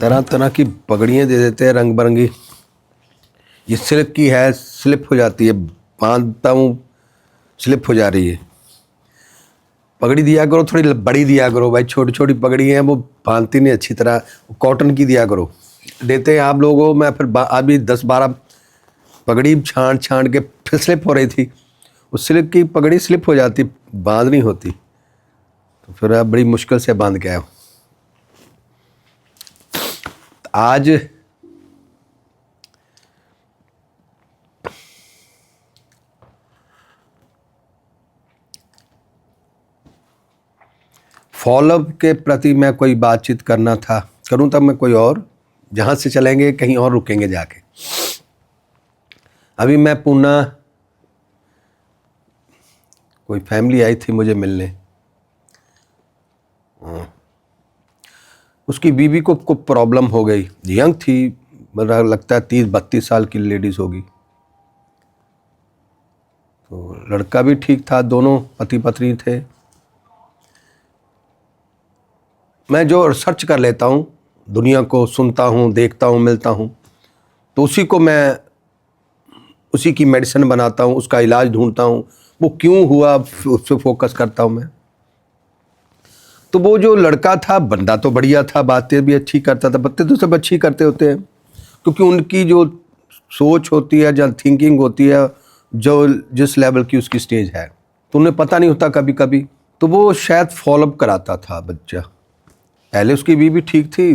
तरह तरह की पगड़ियाँ दे देते हैं रंग बिरंगी। ये सिल्क की है, स्लिप हो जाती है, बांधता हूँ स्लिप हो जा रही है। पगड़ी दिया करो थोड़ी बड़ी दिया करो भाई, छोटी छोटी पगड़ी हैं वो बांधती नहीं अच्छी तरह, कॉटन की दिया करो। देते हैं आप लोगों, मैं फिर अभी 10-12 पगड़ी छांट छांट के फिर स्लिप हो रही थी। उस सिल्क की पगड़ी स्लिप हो जाती, बांध नहीं होती, तो फिर आप बड़ी मुश्किल से बांध के आए। आज फॉलोअप के प्रति मैं कोई बातचीत करना था, करूं तब मैं कोई और, जहां से चलेंगे कहीं और रुकेंगे जाके। अभी मैं पूना, कोई फैमिली आई थी मुझे मिलने, उसकी बीवी को प्रॉब्लम हो गई। यंग थी, मुझे लगता है 30-32 साल की लेडीज होगी। तो लड़का भी ठीक था, दोनों पति पत्नी थे। मैं जो रिसर्च कर लेता हूँ, दुनिया को सुनता हूँ, देखता हूँ, मिलता हूँ, तो उसी को मैं, उसी की मेडिसिन बनाता हूँ, उसका इलाज ढूंढता हूँ, वो क्यों हुआ उस पर फोकस करता हूँ मैं। तो वो जो लड़का था, बंदा तो बढ़िया था, बातें भी अच्छी करता था, बातें तो सब अच्छी करते होते हैं, क्योंकि उनकी जो सोच होती है, जो थिंकिंग होती है, जो जिस लेवल की उसकी स्टेज है, तो उन्हें पता नहीं होता कभी कभी। तो वो शायद फॉलोअप कराता था बच्चा। पहले उसकी बीवी ठीक थी,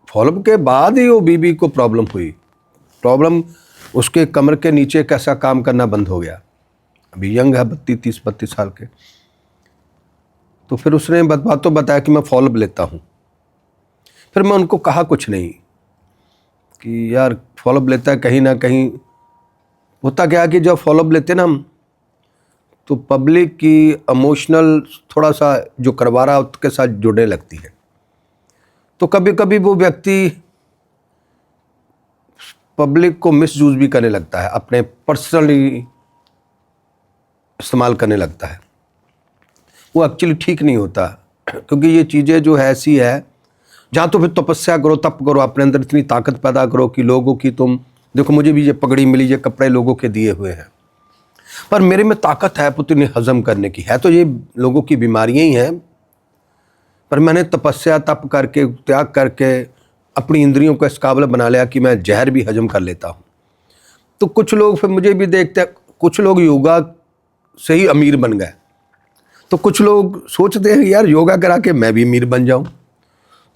फॉलोअप के बाद ही वो बीवी को प्रॉब्लम हुई। प्रॉब्लम उसके कमर के नीचे कैसा काम करना बंद हो गया। अभी यंग है, 30-32 साल के। तो फिर उसने बातों बताया कि मैं फॉलोअप लेता हूँ। फिर मैं उनको कहा कुछ नहीं कि यार फॉलोअप लेता है, कहीं ना कहीं होता क्या कि जब फॉलोअप लेते ना हम, तो पब्लिक की इमोशनल थोड़ा सा जो करवा रहा है उसके साथ जुड़ने लगती है। तो कभी कभी वो व्यक्ति पब्लिक को मिसयूज भी करने लगता है, अपने पर्सनली इस्तेमाल करने लगता है। वो एक्चुअली ठीक नहीं होता, क्योंकि ये चीज़ें जो है ऐसी है, जहाँ तो फिर तपस्या करो, तप करो, अपने अंदर इतनी ताकत पैदा करो कि लोगों की, तुम देखो मुझे भी ये पगड़ी मिली, ये कपड़े लोगों के दिए हुए हैं, पर मेरे में ताकत है पुतनी हजम करने की। है तो ये लोगों की बीमारियां ही हैं, पर मैंने तपस्या तप करके, त्याग करके अपनी इंद्रियों को इस काबिल बना लिया कि मैं जहर भी हजम कर लेता हूँ। तो कुछ लोग फिर मुझे भी देखते हैं, कुछ लोग योगा से ही अमीर बन गए, तो कुछ लोग सोचते हैं यार योगा करा के मैं भी अमीर बन जाऊं,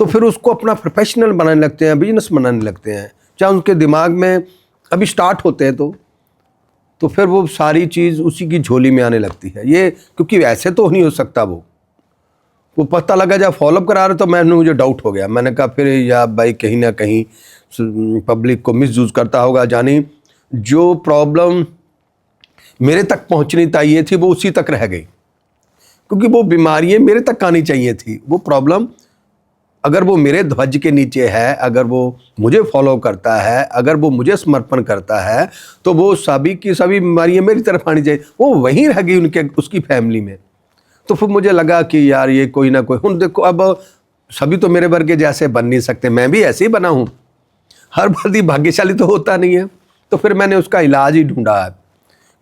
तो फिर उसको अपना प्रोफेशनल बनाने लगते हैं, बिजनेस बनाने लगते हैं, चाहे उनके दिमाग में अभी स्टार्ट होते हैं तो फिर वो सारी चीज़ उसी की झोली में आने लगती है। ये क्योंकि ऐसे तो नहीं हो सकता। वो पता लगा जब फॉलोअप करा रहे तो मुझे डाउट हो गया। मैंने कहा फिर या भाई कहीं ना कहीं पब्लिक को मिसयूज करता होगा, जानी जो प्रॉब्लम मेरे तक पहुंचनी चाहिए थी वो उसी तक रह गई, क्योंकि वो बीमारियां मेरे तक आनी चाहिए थी। वो प्रॉब्लम अगर वो मेरे ध्वज के नीचे है, अगर वो मुझे फॉलो करता है, अगर वो मुझे समर्पण करता है, तो वो सभी की सभी बीमारियां मेरी तरफ आनी चाहिए। वो वहीं रह गई उनके, उसकी फैमिली में। तो फिर मुझे लगा कि यार ये कोई ना कोई, देखो अब सभी तो मेरे वर्ग के जैसे बन नहीं सकते, मैं भी ऐसे ही बना हूँ, हर बार भाग्यशाली तो होता नहीं है। तो फिर मैंने उसका इलाज ही ढूंढा है,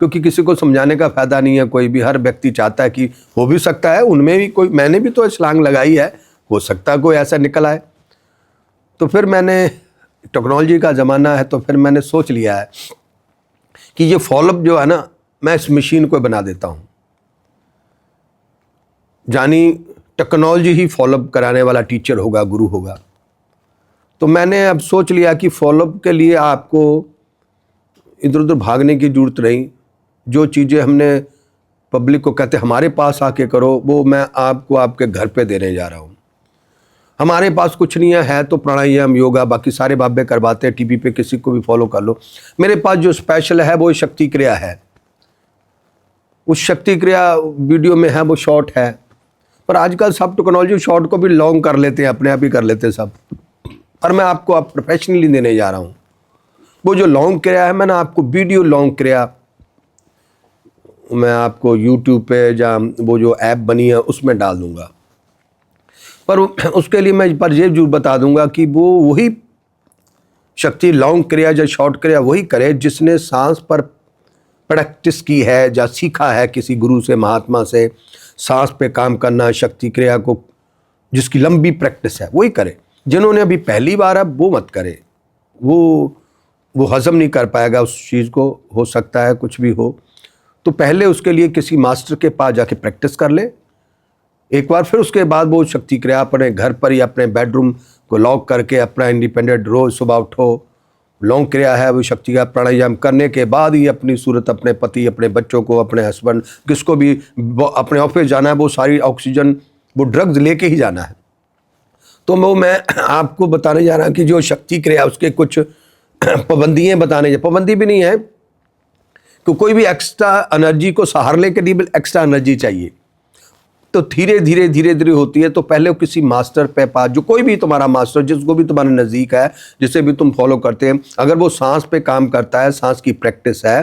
क्योंकि किसी को समझाने का फायदा नहीं है। कोई भी, हर व्यक्ति चाहता है कि हो भी सकता है उनमें भी कोई, मैंने भी तो छलांग लगाई है, हो सकता है कोई ऐसा निकल आए। तो फिर मैंने, टेक्नोलॉजी का ज़माना है, तो फिर मैंने सोच लिया है कि ये फॉलोअप जो है ना, मैं इस मशीन को बना देता हूँ, यानी टेक्नोलॉजी ही फॉलोअप कराने वाला टीचर होगा, गुरु होगा। तो मैंने अब सोच लिया कि फॉलोअप के लिए आपको इधर उधर भागने की जरूरत नहीं। जो चीज़ें हमने पब्लिक को कहते हमारे पास आके करो, वो मैं आपको आपके घर पे देने जा रहा हूँ। हमारे पास कुछ नहीं है तो प्राणायाम, योगा, बाकी सारे बाबे करवाते हैं, टीवी पे किसी को भी फॉलो कर लो। मेरे पास जो स्पेशल है वो शक्ति क्रिया है। उस शक्ति क्रिया वीडियो में है, वो शॉर्ट है, पर आजकल सब टेक्नोलॉजी शॉर्ट को भी लॉन्ग कर लेते हैं, अपने आप ही कर लेते हैं सब। पर मैं आपको अब प्रोफेशनली देने जा रहा हूँ। वो जो लॉन्ग क्रिया है, मैंने आपको वीडियो लॉन्ग क्रिया मैं आपको यूट्यूब पे या वो जो ऐप बनी है उसमें डाल दूंगा। पर उसके लिए मैं पर ये जरूर बता दूंगा कि वो वही शक्ति लॉन्ग क्रिया या शॉर्ट क्रिया वही करे जिसने सांस पर प्रैक्टिस की है या सीखा है किसी गुरु से, महात्मा से, सांस पे काम करना, शक्ति क्रिया को जिसकी लंबी प्रैक्टिस है वही करे। जिन्होंने अभी पहली बार, अब वो मत करे, वो हजम नहीं कर पाएगा उस चीज़ को, हो सकता है कुछ भी हो। तो पहले उसके लिए किसी मास्टर के पास जाके प्रैक्टिस कर ले एक बार, फिर उसके बाद वो शक्ति क्रिया अपने घर पर ही अपने बेडरूम को लॉक करके अपना इंडिपेंडेंट रोज सुबह उठो, लॉन्ग क्रिया है वो शक्ति का प्राणायाम करने के बाद ही अपनी सूरत, अपने पति, अपने बच्चों को, अपने हस्बैंड, किसको भी अपने ऑफिस जाना है वो सारी ऑक्सीजन, वो ड्रग्स लेके ही जाना है। तो मैं आपको बताने जा रहा हूँ कि जो शक्ति क्रिया उसके कुछ पाबंदियाँ बताने, पाबंदी भी नहीं है कि कोई भी एक्स्ट्रा एनर्जी को सहारने के लिए एक्स्ट्रा एनर्जी चाहिए, तो धीरे धीरे होती है। तो पहले किसी मास्टर पे पास, जो कोई भी तुम्हारा मास्टर, जिसको भी तुम्हारे नज़दीक है, जिसे भी तुम फॉलो करते हैं, अगर वो सांस पे काम करता है, सांस की प्रैक्टिस है,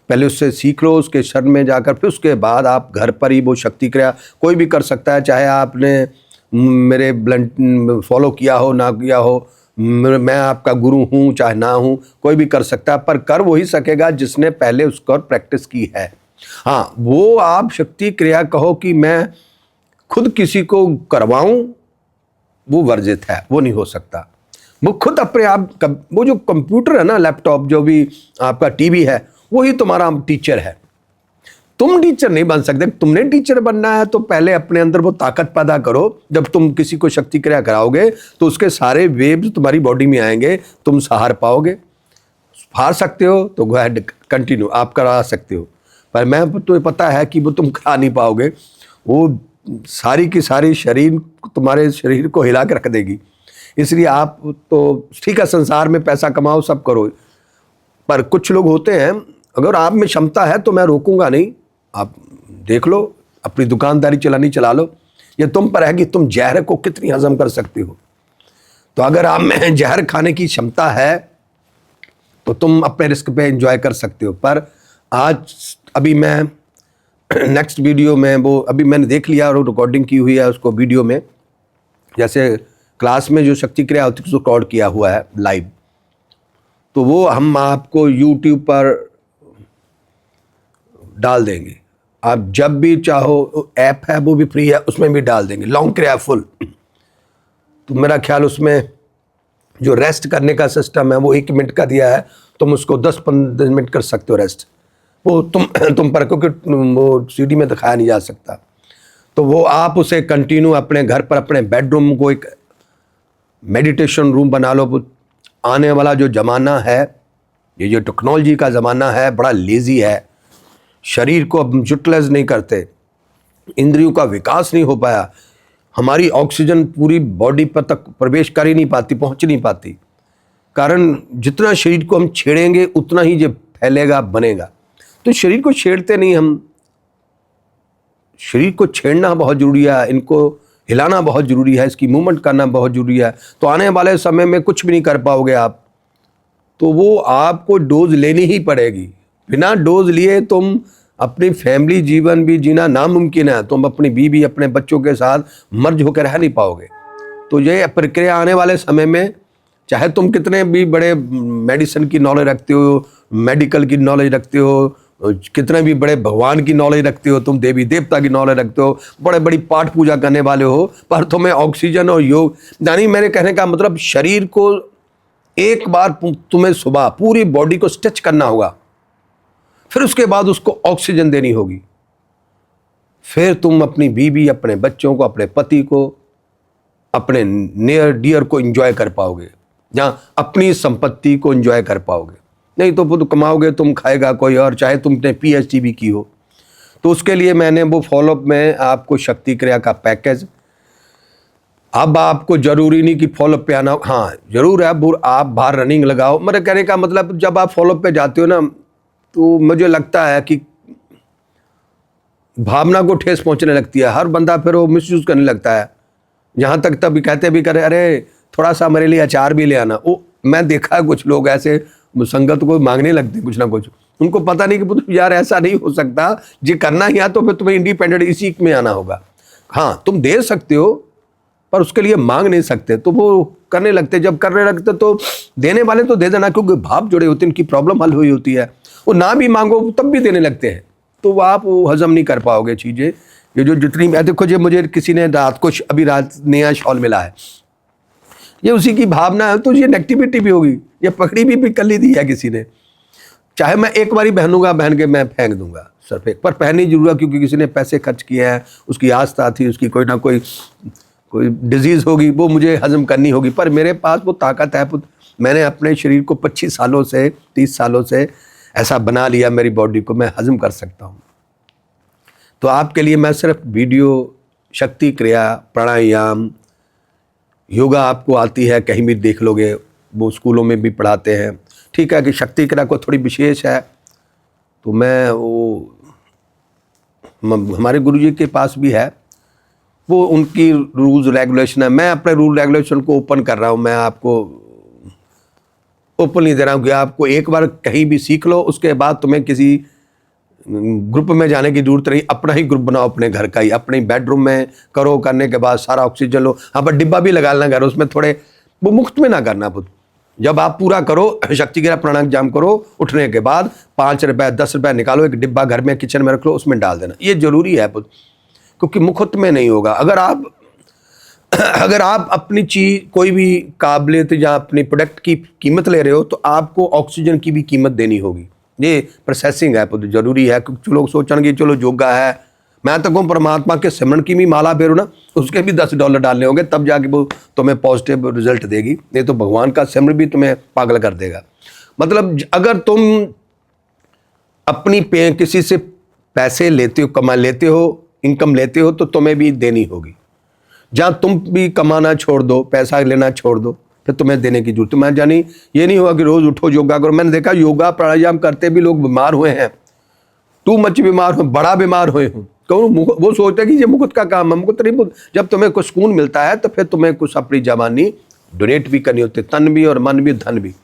पहले उससे सीख लो, उसके शरण में जाकर, फिर उसके बाद आप घर पर ही वो शक्ति क्रिया कोई भी कर सकता है। चाहे आपने मेरे ब्लंट फॉलो किया हो ना किया हो, मैं आपका गुरु हूँ चाहे ना हूँ, कोई भी कर सकता है, पर कर वही सकेगा जिसने पहले उसको प्रैक्टिस की है। हाँ, वो आप शक्ति क्रिया कहो कि मैं खुद किसी को करवाऊं, वो वर्जित है, वो नहीं हो सकता। वो खुद अपने आप, वो जो कंप्यूटर है ना, लैपटॉप, जो भी आपका टीवी है, वही तुम्हारा टीचर है। तुम टीचर नहीं बन सकते। तुमने टीचर बनना है तो पहले अपने अंदर वो ताकत पैदा करो। जब तुम किसी को शक्ति क्रिया कराओगे तो उसके सारे वेव्स तुम्हारी बॉडी में आएंगे, तुम सहार पाओगे। हार सकते हो तो गो अहेड, कंटिन्यू, आप करा सकते हो, पर मैं तुम्हें पता है कि वो तुम करा नहीं पाओगे। वो सारी की सारी शरीर, तुम्हारे शरीर को हिला के रख देगी। इसलिए आप तो ठीक है, संसार में पैसा कमाओ, सब करो, पर कुछ लोग होते हैं, अगर आप में क्षमता है तो मैं रोकूंगा नहीं, आप देख लो, अपनी दुकानदारी चलानी चला लो। ये तुम पर है कि तुम जहर को कितनी हजम कर सकते हो। तो अगर आप में जहर खाने की क्षमता है तो तुम अपने रिस्क पे एंजॉय कर सकते हो। पर आज अभी मैं नेक्स्ट वीडियो में, वो अभी मैंने देख लिया और रिकॉर्डिंग की हुई है उसको वीडियो में, जैसे क्लास में जो शक्ति क्रिया होती है उसको रिकॉर्ड किया हुआ है लाइव, तो वो हम आपको यूट्यूब पर डाल देंगे। आप जब भी चाहो, ऐप है वो भी फ्री है, उसमें भी डाल देंगे, लॉन्ग क्रिया फुल। तो मेरा ख्याल उसमें जो रेस्ट करने का सिस्टम है वो 1 मिनट का दिया है, तुम उसको 10-15 मिनट कर सकते हो रेस्ट। वो तुम पर, क्योंकि वो सीडी में दिखाया नहीं जा सकता, तो वो आप उसे कंटिन्यू अपने घर पर, अपने बेडरूम को एक मेडिटेशन रूम बना लो। आने वाला जो ज़माना है, ये जो टेक्नोलॉजी का ज़माना है, बड़ा लेज़ी है, शरीर को अब यूटिलाइज नहीं करते, इंद्रियों का विकास नहीं हो पाया, हमारी ऑक्सीजन पूरी बॉडी पर तक प्रवेश कर ही नहीं पाती, पहुंच नहीं पाती। कारण जितना शरीर को हम छेड़ेंगे उतना ही ये फैलेगा, बनेगा। तो शरीर को छेड़ते नहीं हम, शरीर को छेड़ना बहुत ज़रूरी है, इनको हिलाना बहुत ज़रूरी है, इसकी मूवमेंट करना बहुत ज़रूरी है। तो आने वाले समय में कुछ भी नहीं कर पाओगे आप, तो वो आपको डोज लेनी ही पड़ेगी। बिना डोज लिए तुम अपनी फैमिली जीवन भी जीना नामुमकिन है। तुम अपनी बीवी, अपने बच्चों के साथ मर्ज होकर रह नहीं पाओगे। तो ये प्रक्रिया आने वाले समय में, चाहे तुम कितने भी बड़े मेडिसिन की नॉलेज रखते हो, मेडिकल की नॉलेज रखते हो, कितने भी बड़े भगवान की नॉलेज रखते हो, तुम देवी देवता की नॉलेज रखते हो, बड़े बड़ी पाठ पूजा करने वाले हो, पर तुम्हें ऑक्सीजन और योग, यानी मेरे कहने का मतलब शरीर को एक बार तुम्हें सुबह पूरी बॉडी को स्ट्रेच करना होगा, फिर उसके बाद उसको ऑक्सीजन देनी होगी, फिर तुम अपनी बीवी, अपने बच्चों को, अपने पति को, अपने नियर डियर को एंजॉय कर पाओगे, जहाँ अपनी संपत्ति को एंजॉय कर पाओगे। नहीं तो खुद कमाओगे तुम, खाएगा कोई और, चाहे तुमने PhD भी की हो। तो उसके लिए मैंने वो फॉलोअप में आपको शक्ति क्रिया का पैकेज, अब आपको जरूरी नहीं कि फॉलोअप पे आना, हाँ जरूर है, आप बाहर रनिंग लगाओ। मेरे कहने का मतलब जब आप फॉलोअप पे जाते हो ना, तो मुझे लगता है कि भावना को ठेस पहुंचने लगती है, हर बंदा फिर वो मिसयूज करने लगता है। यहाँ तक तब कहते भी करे, अरे थोड़ा सा मेरे लिए अचार भी ले आना। वो मैं देखा है कुछ लोग ऐसे संगत को मांगने लगते कुछ ना कुछ, उनको पता नहीं कि यार ऐसा नहीं हो सकता, जी करना ही है तो फिर तुम्हें इंडिपेंडेंट इसी में आना होगा। हाँ तुम दे सकते हो, पर उसके लिए मांग नहीं सकते, तो वो करने लगते। जब करने लगते तो देने वाले तो दे देना, क्योंकि भाव जुड़े होते हैं, उनकी प्रॉब्लम हल हुई होती है। वो ना भी मांगो तब भी देने लगते हैं, तो आप वो हजम नहीं कर पाओगे चीज़ें। ये जो जितनी, देखो जी मुझे किसी ने रात को अभी रात नया शॉल मिला है, ये उसी की भावना है, तो ये नेगेटिविटी भी होगी। ये पकड़ी भी कर ली दी है किसी ने, चाहे मैं एक बार ही पहनूंगा, पहन के मैं फेंक दूंगा सर पे, पर पहननी जरूर है, क्योंकि किसी ने पैसे खर्च किए हैं, उसकी आस्था थी, उसकी कोई ना कोई डिजीज़ होगी, वो मुझे हजम करनी होगी। पर मेरे पास वो ताकत है, मैंने अपने शरीर को 25 सालों से 30 सालों से ऐसा बना लिया, मेरी बॉडी को मैं हजम कर सकता हूँ। तो आपके लिए मैं सिर्फ वीडियो, शक्ति क्रिया, प्राणायाम, योगा आपको आती है, कहीं भी देख लोगे, वो स्कूलों में भी पढ़ाते हैं। ठीक है कि शक्ति क्रिया को थोड़ी विशेष है, तो मैं वो हमारे गुरुजी के पास भी है, वो उनकी रूल्स रेगुलेशन है। मैं अपने रूल रेगुलेशन को ओपन कर रहा हूँ, मैं आपको ओपन नहीं दे रहा हूँ कि आपको एक बार कहीं भी सीख लो, उसके बाद तुम्हें किसी ग्रुप में जाने की जरूरत नहीं। अपना ही ग्रुप बनाओ, अपने घर का ही, अपने बेडरूम में करो, करने के बाद सारा ऑक्सीजन लो। हाँ, पर डिब्बा भी लगा लेना घर, उसमें थोड़े वो मुफ्त में ना करना पुत। जब आप पूरा करो, शक्ति क्रिया प्राणायाम करो, उठने के बाद 5 रुपए 10 रुपए निकालो, एक डिब्बा घर में किचन में रख लो, उसमें डाल देना। ये जरूरी है पुत, क्योंकि मुफ्त में नहीं होगा। अगर आप अपनी चीज, कोई भी काबिलियत या अपनी प्रोडक्ट की कीमत ले रहे हो, तो आपको ऑक्सीजन की भी कीमत देनी होगी। ये प्रोसेसिंग है पुत, जरूरी है। क्योंकि लोग सोचेंगे चलो योगा है, मैं तो कहूँ परमात्मा के सिमरन की भी माला फेरो ना, उसके भी $10 डालने होंगे, तब जाके वो तुम्हें पॉजिटिव रिजल्ट देगी। नहीं तो भगवान का सिमरन भी तुम्हें पागल कर देगा। मतलब अगर तुम अपनी किसी से पैसे लेते हो, कमा लेते हो, इनकम लेते हो, तो तुम्हें भी देनी होगी। जहाँ तुम भी कमाना छोड़ दो, पैसा लेना छोड़ दो, फिर तुम्हें देने की जरूरत। मैं जानी ये नहीं हुआ कि रोज उठो योगा करो। मैंने देखा योगा प्राणायाम करते भी लोग बीमार हुए हैं, टू मच बीमार हुए, बड़ा बीमार हुए हूँ। कहूँ वो सोचते कि ये मुकुट का काम है, मुकुट नहीं। जब तुम्हें कुछ सुकून मिलता है, तो फिर तुम्हें कुछ अपनी जवानी डोनेट भी करनी होती है, तन भी और मन भी, धन भी।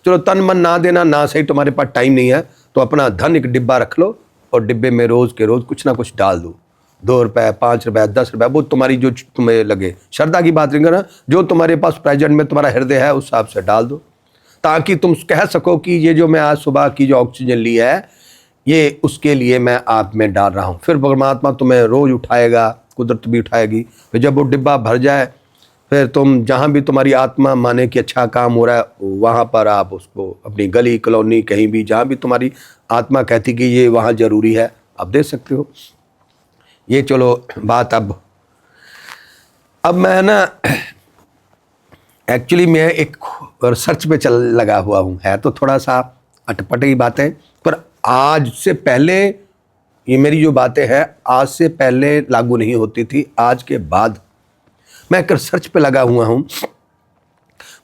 चलो तन मन ना देना ना सही, तुम्हारे पास टाइम नहीं है, तो अपना धन एक डिब्बा रख लो, और डिब्बे में रोज के रोज कुछ ना कुछ डाल दो। 2 रुपए 5 रुपए 10 रुपए, वो तुम्हारी जो तुम्हें लगे, श्रद्धा की बात नहीं करना, जो तुम्हारे पास प्रेजेंट में तुम्हारा हृदय है उस हिसाब से डाल दो, ताकि तुम कह सको कि ये जो मैं आज सुबह की जो ऑक्सीजन ली है, ये उसके लिए मैं आप में डाल रहा हूँ। फिर परमात्मा तुम्हें रोज उठाएगा, कुदरत भी उठाएगी। फिर जब वो डिब्बा भर जाए, फिर तुम जहाँ भी तुम्हारी आत्मा माने कि अच्छा काम हो रहा है, वहाँ पर आप उसको अपनी गली कॉलोनी कहीं भी जहाँ भी तुम्हारी आत्मा कहती कि ये वहाँ ज़रूरी है, आप दे सकते हो। ये चलो बात। अब मैं ना एक्चुअली मैं एक रिसर्च पे लगा हुआ हूँ, है तो थोड़ा सा अटपटे की बातें, पर आज से पहले ये मेरी जो बातें हैं आज से पहले लागू नहीं होती थी, आज के बाद मैं एक रिसर्च पे लगा हुआ हूँ।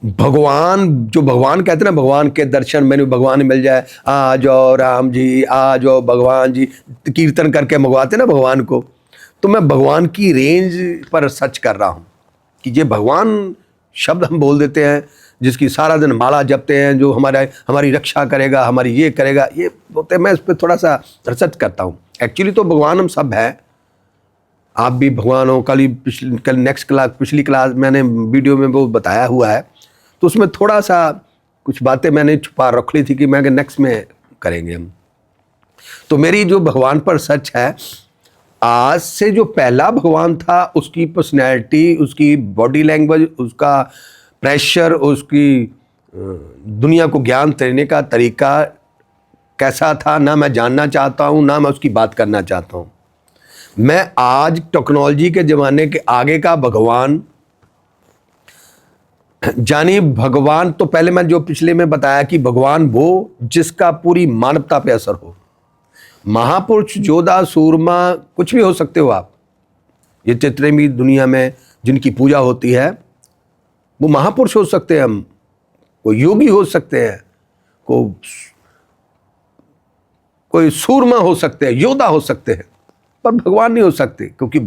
भगवान, जो भगवान कहते हैं ना, भगवान के दर्शन मैंने भगवान मिल जाए, आ जाओ राम जी, आ जाओ भगवान जी, कीर्तन करके मंगवाते ना भगवान को। तो मैं भगवान की रेंज पर सर्च कर रहा हूँ कि ये भगवान शब्द हम बोल देते हैं, जिसकी सारा दिन माला जपते हैं, जो हमारी रक्षा करेगा, हमारी ये करेगा, ये बोलते हैं। मैं इस पर थोड़ा सा रिसर्च करता हूँ। एक्चुअली तो भगवान हम सब हैं, आप भी भगवान हो। कल नेक्स्ट क्लास, पिछली क्लास मैंने वीडियो में वो बताया हुआ है, तो उसमें थोड़ा सा कुछ बातें मैंने छुपा रख ली थी कि मैं नेक्स्ट में करेंगे हम। तो मेरी जो भगवान पर सच है, आज से जो पहला भगवान था, उसकी पर्सनैलिटी, उसकी बॉडी लैंग्वेज, उसका प्रेशर, उसकी दुनिया को ज्ञान देने का तरीका कैसा था, ना मैं जानना चाहता हूँ, ना मैं उसकी बात करना चाहता हूँ। मैं आज टेक्नोलॉजी के ज़माने के आगे का भगवान जानी। भगवान तो पहले मैं जो पिछले में बताया कि भगवान वो जिसका पूरी मानवता पे असर हो। महापुरुष, योद्धा, सूरमा, कुछ भी हो सकते हो आप। ये जितने भी दुनिया में जिनकी पूजा होती है, वो महापुरुष हो सकते हैं, हम कोई योगी हो सकते हैं, कोई सूरमा हो सकते हैं, योद्धा हो सकते हैं, पर भगवान नहीं हो सकते, क्योंकि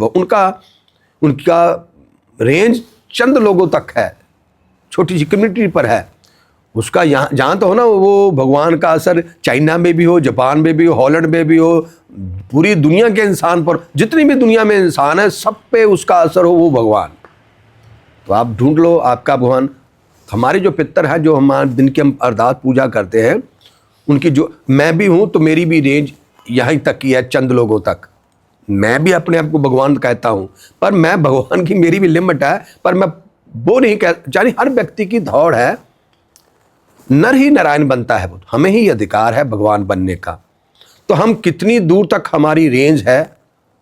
उनका रेंज चंद लोगों तक है, छोटी सी कम्युनिटी पर है। उसका यहाँ जहाँ तो हो ना, वो भगवान का असर चाइना में भी हो, जापान में भी हो, हॉलैंड में भी हो, पूरी दुनिया के इंसान पर, जितनी भी दुनिया में इंसान है, सब पे उसका असर हो, वो भगवान। तो आप ढूंढ लो आपका भगवान। हमारे जो पितर हैं, जो हमारे दिन की हम अरदास पूजा करते हैं, उनकी जो, मैं भी हूँ तो मेरी भी रेंज यहाँ तक की है, चंद लोगों तक। मैं भी अपने आप को भगवान कहता हूँ, पर मैं भगवान की मेरी भी लिमिट है, पर मैं वो नहीं कह, यानी हर व्यक्ति की दौड़ है, नर ही नारायण बनता है, वो हमें ही अधिकार है भगवान बनने का। तो हम कितनी दूर तक हमारी रेंज है,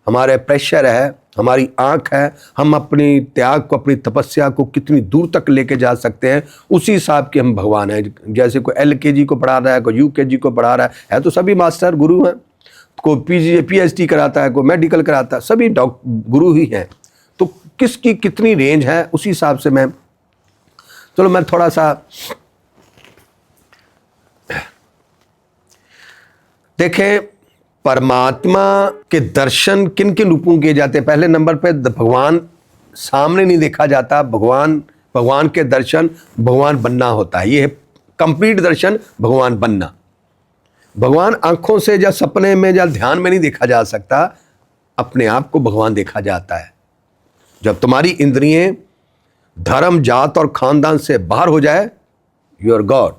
हमारे प्रेशर है, हमारी आंख है, हम अपनी त्याग को, अपनी तपस्या को कितनी दूर तक लेके जा सकते हैं, उसी हिसाब के हम भगवान हैं। जैसे कोई LKG को पढ़ा रहा है, कोई UKG को पढ़ा रहा है तो सभी मास्टर गुरु हैं। कोई PhD कराता है, कोई मेडिकल कराता है, सभी गुरु ही हैं। तो किसकी कितनी रेंज है, उसी हिसाब से मैं, चलो मैं थोड़ा सा देखें परमात्मा के दर्शन किन किन रूपों किए जाते हैं। पहले नंबर पे भगवान सामने नहीं देखा जाता, भगवान के दर्शन भगवान बनना होता है। ये है कंप्लीट दर्शन, भगवान बनना। भगवान आंखों से या सपने में या ध्यान में नहीं देखा जा सकता, अपने आप को भगवान देखा जाता है। जब तुम्हारी इंद्रियां धर्म, जात और खानदान से बाहर हो जाए, you are god,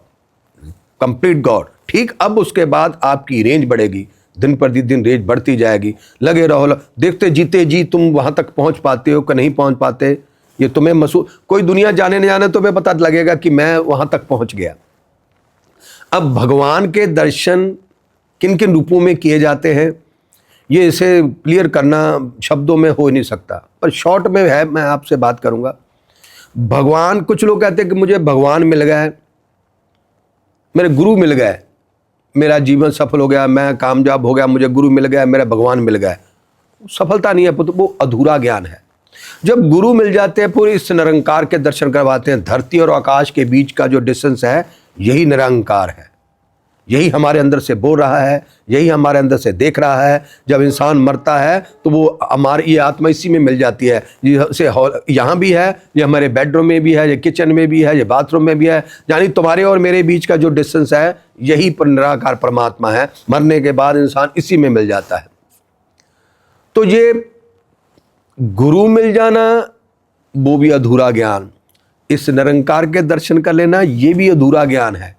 complete god. ठीक, अब उसके बाद आपकी रेंज बढ़ेगी, दिन पर दिन रेंज बढ़ती जाएगी। लगे रहो, देखते जीते जी तुम वहां तक पहुंच पाते हो कि नहीं पहुंच पाते, ये तुम्हें कोई दुनिया जाने न जाने तुम्हें पता लगेगा कि मैं वहां तक पहुंच गया। अब भगवान के दर्शन किन किन रूपों में किए जाते हैं, ये इसे क्लियर करना शब्दों में हो नहीं सकता, पर शॉर्ट में है, मैं आपसे बात करूंगा। भगवान, कुछ लोग कहते हैं कि मुझे भगवान मिल गए, मेरे गुरु मिल गए, मेरा जीवन सफल हो गया, मैं कामयाब हो गया, मुझे गुरु मिल गया, मेरा भगवान मिल गया। सफलता नहीं है, वो अधूरा ज्ञान है। जब गुरु मिल जाते हैं, पूरे इस निरंकार के दर्शन करवाते हैं। धरती और आकाश के बीच का जो डिस्टेंस है, यही निरंकार है, यही हमारे अंदर से बोल रहा है, यही हमारे अंदर से देख रहा है। जब इंसान मरता है तो वो हमारी ये आत्मा इसी में मिल जाती है। जैसे यहाँ भी है, ये हमारे बेडरूम में भी है, ये किचन में भी है, ये बाथरूम में भी है। यानी तुम्हारे और मेरे बीच का जो डिस्टेंस है, यही पर निराकार परमात्मा है। मरने के बाद इंसान इसी में मिल जाता है। तो ये गुरु मिल जाना, वो भी अधूरा ज्ञान। इस निरंकार के दर्शन कर लेना, ये भी अधूरा ज्ञान है,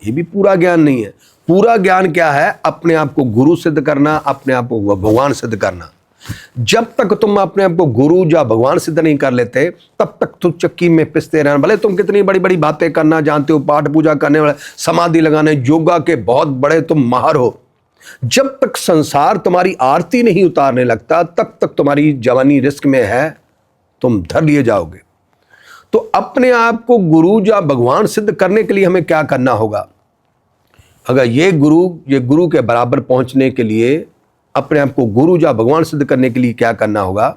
ये भी पूरा ज्ञान नहीं है। पूरा ज्ञान क्या है? अपने आप को गुरु सिद्ध करना, अपने आप को भगवान सिद्ध करना। जब तक तुम अपने आप को गुरु या भगवान सिद्ध नहीं कर लेते, तब तक तुम चक्की में पिसते रहना। भले तुम कितनी बड़ी बड़ी बातें करना जानते हो, पाठ पूजा करने वाले, समाधि लगाने, योगा के बहुत बड़े तुम माहर हो, जब तक संसार तुम्हारी आरती नहीं उतारने लगता, तब तक तुम्हारी जवानी रिस्क में है, तुम धर लिए जाओगे। तो अपने आप को गुरु या भगवान सिद्ध करने के लिए हमें क्या करना होगा? अगर ये गुरु के बराबर पहुंचने के लिए, अपने आप को गुरु या भगवान सिद्ध करने के लिए क्या करना होगा?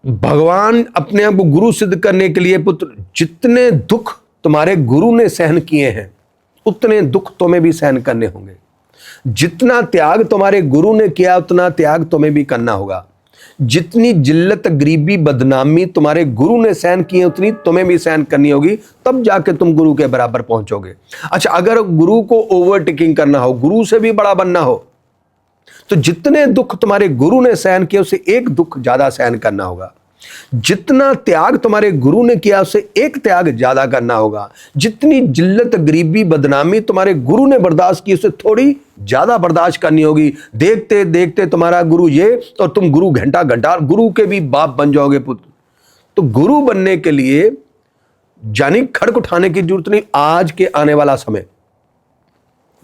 भगवान अपने आप को गुरु सिद्ध करने के लिए, पुत्र, जितने दुख तुम्हारे गुरु ने सहन किए हैं, उतने दुख तुम्हें भी सहन करने होंगे। जितना त्याग तुम्हारे गुरु ने किया, उतना त्याग तुम्हें भी करना होगा। जितनी जिल्लत, गरीबी, बदनामी तुम्हारे गुरु ने सहन की है, उतनी तुम्हें भी सहन करनी होगी, तब जाके तुम गुरु के बराबर पहुंचोगे। अच्छा, अगर गुरु को ओवरटेकिंग करना हो, गुरु से भी बड़ा बनना हो, तो जितने दुख तुम्हारे गुरु ने सहन किए, उससे एक दुख ज्यादा सहन करना होगा। जितना त्याग तुम्हारे गुरु ने किया, उससे एक त्याग ज्यादा करना होगा। जितनी जिल्लत, गरीबी, बदनामी तुम्हारे गुरु ने बर्दाश्त की, उससे थोड़ी ज्यादा बर्दाश्त करनी होगी। देखते देखते तुम्हारा गुरु ये, और तुम गुरु घंटा घंटा गुरु के भी बाप बन जाओगे, पुत्र। तो गुरु बनने के लिए जानी खड़क उठाने की जरूरत नहीं। आज के आने वाला समय,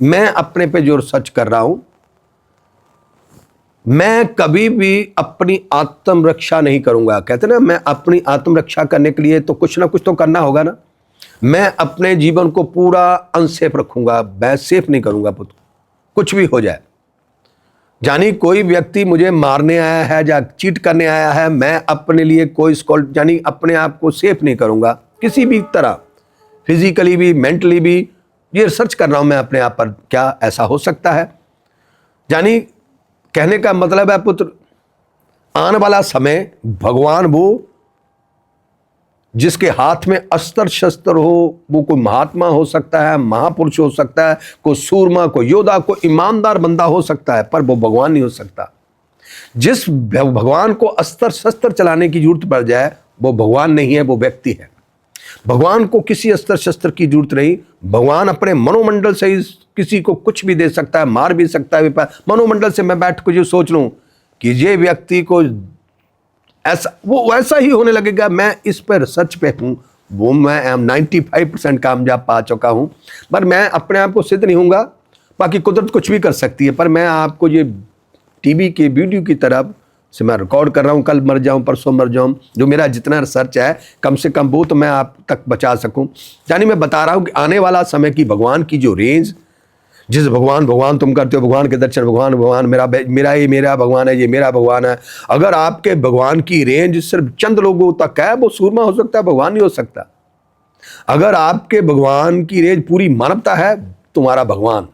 मैं अपने पे जो सच कर रहा हूं, मैं कभी भी अपनी आत्मरक्षा नहीं करूंगा। कहते ना, मैं अपनी आत्मरक्षा करने के लिए तो कुछ ना कुछ तो करना होगा ना। मैं अपने जीवन को पूरा अनसेफ रखूंगा, मैं सेफ नहीं करूंगा, पुत्र, कुछ भी हो जाए। यानी कोई व्यक्ति मुझे मारने आया है या चीट करने आया है, मैं अपने लिए कोई यानी अपने आप को सेफ नहीं करूंगा किसी भी तरह, फिजिकली भी, मेंटली भी। ये रिसर्च कर रहा हूं मैं अपने आप पर, क्या ऐसा हो सकता है? यानी कहने का मतलब है, पुत्र, आने वाला समय भगवान वो जिसके हाथ में अस्त्र शस्त्र हो, वो कोई महात्मा हो सकता है, महापुरुष हो सकता है, कोई सूरमा, कोई योद्धा, कोई ईमानदार बंदा हो सकता है, पर वो भगवान नहीं हो सकता। जिस भगवान को अस्त्र शस्त्र चलाने की जरूरत पड़ जाए वो भगवान नहीं है, वो व्यक्ति है। भगवान को किसी अस्त्र शस्त्र की जरूरत नहीं। भगवान अपने मनोमंडल से ही किसी को कुछ भी दे सकता है, मार भी सकता है। मनोमंडल से मैं बैठ कर जो सोच लूं कि ये व्यक्ति को ऐसा, वो वैसा ही होने लगेगा। मैं इस पर रिसर्च पे हूं, वो मैं 95% कामयाब पा चुका हूं, पर मैं अपने आप को सिद्ध नहीं होऊंगा। बाकी कुदरत कुछ भी कर सकती है, पर मैं आपको ये टीवी के वीडियो की तरफ से मैं रिकॉर्ड कर रहा हूँ। कल मर जाऊँ, परसों मर जाऊँ, जो मेरा जितना रिसर्च है कम से कम वो तो मैं आप तक बचा सकूँ। यानी मैं बता रहा हूँ कि आने वाला समय की भगवान की जो रेंज, जिस भगवान तुम करते हो, भगवान के दर्शन, भगवान ये मेरा भगवान है, ये मेरा भगवान है। अगर आपके भगवान की रेंज सिर्फ चंद लोगों तक है, वो सूरमा हो सकता है, भगवान नहीं हो सकता। अगर आपके भगवान की रेंज पूरी मानवता है, तुम्हारा भगवान।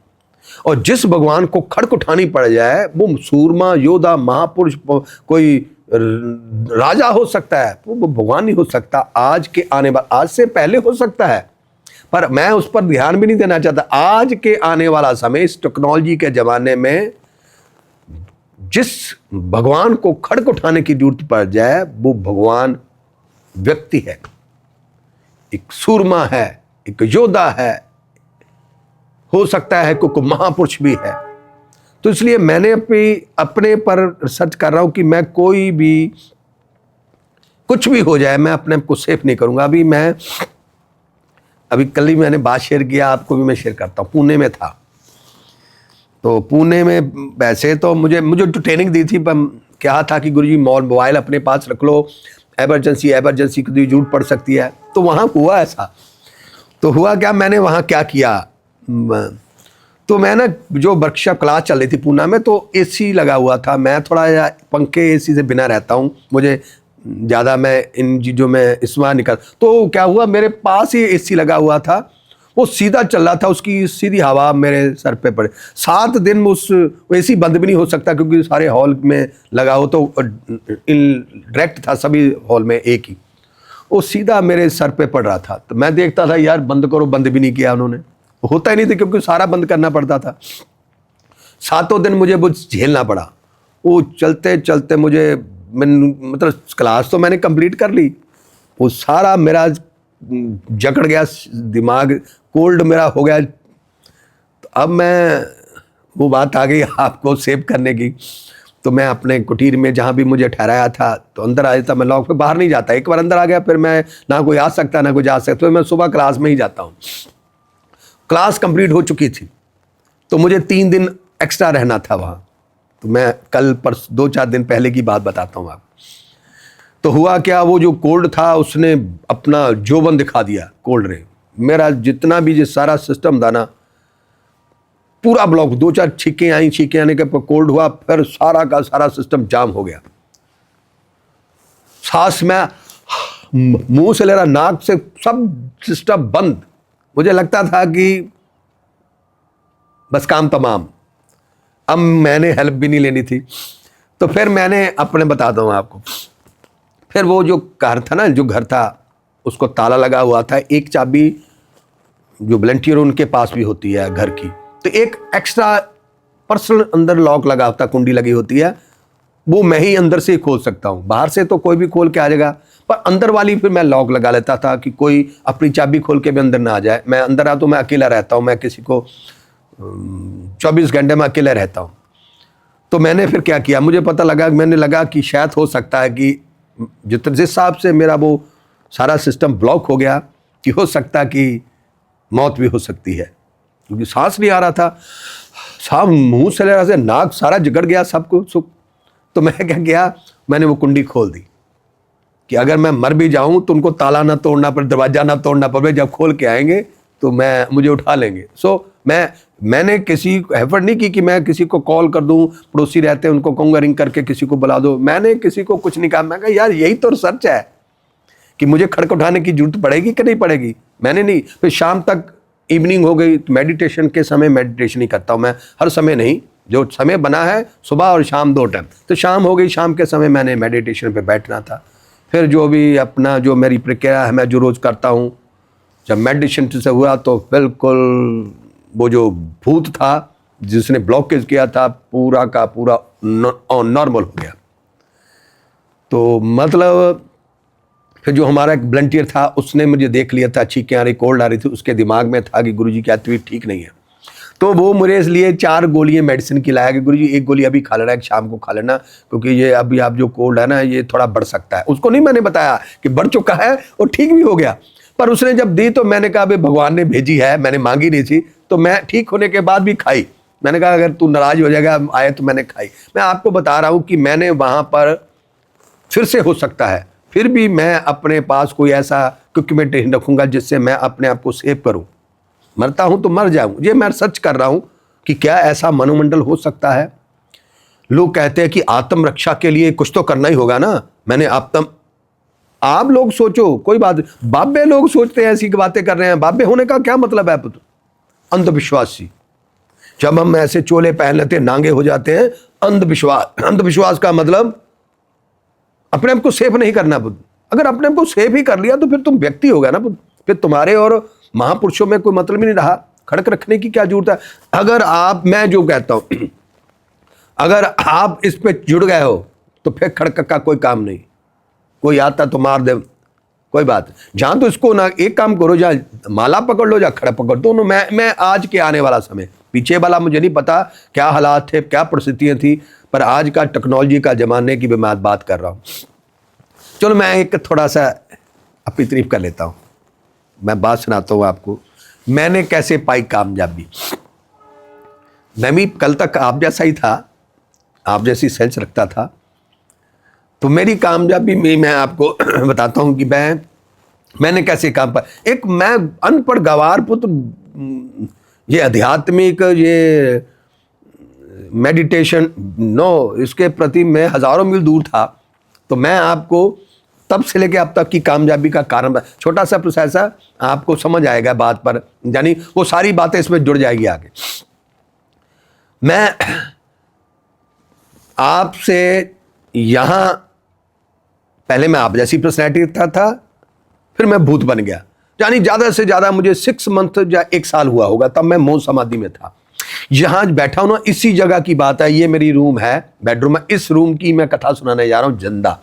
और जिस भगवान को खड़क उठानी पड़ जाए, वो सूरमा, योद्धा, महापुरुष, कोई राजा हो सकता है, वो भगवान नहीं हो सकता। आज के आने वाला, आज से पहले हो सकता है, पर मैं उस पर ध्यान भी नहीं देना चाहता। आज के आने वाला समय, इस टेक्नोलॉजी के जमाने में जिस भगवान को खड़क उठाने की जरूरत पड़ जाए, वो भगवान व्यक्ति है, एक सूरमा है, एक योद्धा है, हो सकता है कोई महापुरुष भी है। तो इसलिए मैंने अपने पर रिसर्च कर रहा हूं कि मैं कोई भी, कुछ भी हो जाए, मैं अपने आप को सेफ नहीं करूंगा। अभी कल ही मैंने बात शेयर किया, आपको भी मैं शेयर करता हूँ। पुणे में था, तो पुणे में वैसे तो मुझे जो ट्रेनिंग दी थी, क्या था कि गुरुजी मोबाइल अपने पास रख लो, एमरजेंसी की जरूरत पड़ सकती है। तो वहाँ हुआ ऐसा। तो हुआ क्या, मैंने वहाँ क्या किया, तो मैं ना, जो वर्कशॉप क्लास चल रही थी पूना में, तो एसी लगा हुआ था। मैं थोड़ा पंखे एसी से बिना रहता हूँ, मुझे ज़्यादा, मैं इन चीज़ों में इस्तेमाल नहीं कर। तो क्या हुआ, मेरे पास ही एसी लगा हुआ था, वो सीधा चल रहा था, उसकी सीधी हवा मेरे सर पे पड़े। 7 दिन उस एसी बंद भी नहीं हो सकता, क्योंकि सारे हॉल में लगा हो, तो डायरेक्ट था सभी हॉल में एक ही, वो सीधा मेरे सर पे पड़ रहा था। तो मैं देखता था, यार बंद करो, बंद भी नहीं किया उन्होंने, होता ही नहीं था, क्योंकि सारा बंद करना पड़ता था। 7 दिन मुझे वो झेलना पड़ा। वो चलते चलते मतलब क्लास तो मैंने कंप्लीट कर ली, वो सारा मेरा जकड़ गया, दिमाग कोल्ड मेरा हो गया। तो अब मैं, वो बात आ गई आपको सेव करने की, तो मैं अपने कुटीर में जहाँ भी मुझे ठहराया था, तो अंदर आ जाता। मैं लॉक पे बाहर नहीं जाता, एक बार अंदर आ गया फिर मैं, ना कोई आ सकता ना कोई जा सकता। तो मैं सुबह क्लास में ही जाता हूँ। क्लास कंप्लीट हो चुकी थी, तो मुझे 3 दिन एक्स्ट्रा रहना था वहाँ। तो मैं कल 2-4 दिन पहले की बात बताता हूँ आपको। तो हुआ क्या, वो जो कोल्ड था उसने अपना जोबन दिखा दिया, कोल्ड रे। मेरा जितना भी जो सारा सिस्टम था ना, पूरा ब्लॉक, 2-4 छींकें आई, छींकें आने के कोल्ड हुआ, फिर सारा का सारा सिस्टम जाम हो गया। सांस में मुंह से ले रहा, नाक से, सब सिस्टम बंद। मुझे लगता था कि बस काम तमाम, अब मैंने हेल्प भी नहीं लेनी थी। तो फिर मैंने अपने, बताता हूँ आपको, फिर वो जो घर था ना, जो घर था उसको ताला लगा हुआ था। एक चाबी जो वॉलंटियर उनके पास भी होती है घर की, तो एक एक्स्ट्रा पर्सनल अंदर लॉक लगा होता, कुंडी लगी होती है, वो मैं ही अंदर से खोल सकता हूँ। बाहर से तो कोई भी खोल के आ जाएगा, पर अंदर वाली फिर मैं लॉक लगा लेता था कि कोई अपनी चाबी खोल के भी अंदर ना आ जाए। मैं अंदर आ तो मैं अकेला रहता हूँ, मैं किसी को 24 घंटे में अकेला रहता हूँ। तो मैंने फिर क्या किया, मुझे पता लगा, मैंने लगा कि शायद हो सकता है कि जिस हिसाब से मेरा वो सारा सिस्टम ब्लॉक हो गया, कि हो सकता कि मौत भी हो सकती है, क्योंकि सांस नहीं आ रहा था, सांस मुंह से ले रहा था, नाक सारा जकड़ गया, सब कुछ। तो मैं क्या किया, मैंने वो कुंडी खोल दी कि अगर मैं मर भी जाऊं तो उनको ताला ना तोड़ना पड़े, दरवाजा ना तोड़ना पड़े, जब खोल के आएंगे तो मुझे उठा लेंगे। मैंने किसी एफर्ट नहीं की कि मैं किसी को कॉल कर दूं, पड़ोसी रहते हैं उनको कहूँगा रिंग करके किसी को बुला दो। मैंने किसी को कुछ नहीं कहा। मैं कहा यार यही तो रिसर्च है कि मुझे खड़क उठाने की जरूरत पड़ेगी कि नहीं पड़ेगी। मैंने नहीं, फिर शाम तक इवनिंग हो गई, मेडिटेशन के समय मेडिटेशन ही करता हूँ मैं, हर समय नहीं, जो समय बना है सुबह और शाम 2 टाइम। तो शाम हो गई, शाम के समय मैंने मेडिटेशन पे बैठना था। फिर जो भी अपना जो मेरी प्रक्रिया है, मैं जो रोज़ करता हूँ, जब मेडिटेशन से हुआ तो बिल्कुल वो जो भूत था जिसने ब्लॉकेज किया था पूरा का पूरा नॉर्मल हो गया। तो मतलब फिर जो हमारा एक वॉलंटियर था उसने मुझे देख लिया था, छींकें आ रही, कोल्ड आ रही थी, उसके दिमाग में था कि गुरुजी की तबीयत ठीक नहीं है। तो वो मेरे इसलिए 4 गोलियां मेडिसिन की लाया कि गुरुजी 1 गोली अभी खा लेना, एक शाम को खा लेना, क्योंकि ये अभी आप जो कोल्ड है ना ये थोड़ा बढ़ सकता है। उसको नहीं मैंने बताया कि बढ़ चुका है और ठीक भी हो गया, पर उसने जब दी तो मैंने कहा भाई भगवान ने भेजी है, मैंने मांगी नहीं थी। तो मैं ठीक होने के बाद भी खाई। मैंने कहा अगर तू नाराज हो जाएगा आए तो मैंने खाई। मैं आपको बता रहा हूँ कि मैंने वहाँ पर फिर से हो सकता है, फिर भी मैं अपने पास कोई ऐसा इक्विपमेंट नहीं रखूंगा जिससे मैं अपने आप को सेव करूं। मरता हूं तो मर जाऊं, ये मैं सर्च कर रहा हूं कि क्या ऐसा मनोमंडल हो सकता है। लोग कहते हैं कि आत्मरक्षा के लिए कुछ तो करना ही होगा ना। मैंने आप लोग सोचो, कोई बात, बाबे लोग सोचते हैं ऐसी बातें कर रहे हैं। बाबे होने का क्या मतलब है पुत्र? अंधविश्वासी। जब हम ऐसे चोले पहन लेते हैं नांगे हो जाते हैं, अंधविश्वास। अंधविश्वास का मतलब अपने आप को सेफ नहीं करना बुद्ध। अगर अपने आप को सेफ ही कर लिया तो फिर तुम व्यक्ति हो गया ना बुद्ध। फिर तुम्हारे और महापुरुषों में कोई मतलब ही नहीं रहा। खड़क रखने की क्या जरूरत है? अगर आप, मैं जो कहता हूं, अगर आप इस पे जुड़ गए हो तो फिर खड़क का कोई काम नहीं। कोई आता तो मार दे, कोई बात। जहां तो इसको ना, एक काम करो, जहां माला पकड़ लो, जहां खड़ा पकड़ दो। मैं आज के आने वाला समय, पीछे वाला मुझे नहीं पता क्या हालात थे, क्या परिस्थितियां थी, पर आज का टेक्नोलॉजी का जमाने की मैं बात कर रहा हूं। चलो मैं एक थोड़ा सा अपनी तारीफ कर लेता हूं। मैं बात सुनाता हूं आपको, मैंने कैसे पाई कामयाबी। मैं भी कल तक आप जैसा ही था, आप जैसी सेंस रखता था। तो मेरी कामयाबी में मैं आपको बताता हूं कि मैंने कैसे काम पाया। एक मैं अनपढ़ गवार पुत्र, ये आध्यात्मिक, ये मेडिटेशन, नो, इसके प्रति मैं हजारों मील दूर था। तो मैं आपको तब से लेके अब तक की कामयाबी का कारण, छोटा सा प्रोसेस है, आपको समझ आएगा बात पर, यानी वो सारी बातें इसमें जुड़ जाएगी आगे। मैं आपसे यहां, पहले मैं आप जैसी पर्सनैलिटी था, फिर मैं भूत बन गया। यानी ज्यादा से ज्यादा मुझे 6 मंथ या 1 साल हुआ होगा, तब मैं मौन समाधि में था। यहां बैठा हूं ना, इसी जगह की बात है। ये मेरी रूम है, बेडरूम है। इस रूम की मैं कथा सुनाने जा रहा हूं, जिंदा।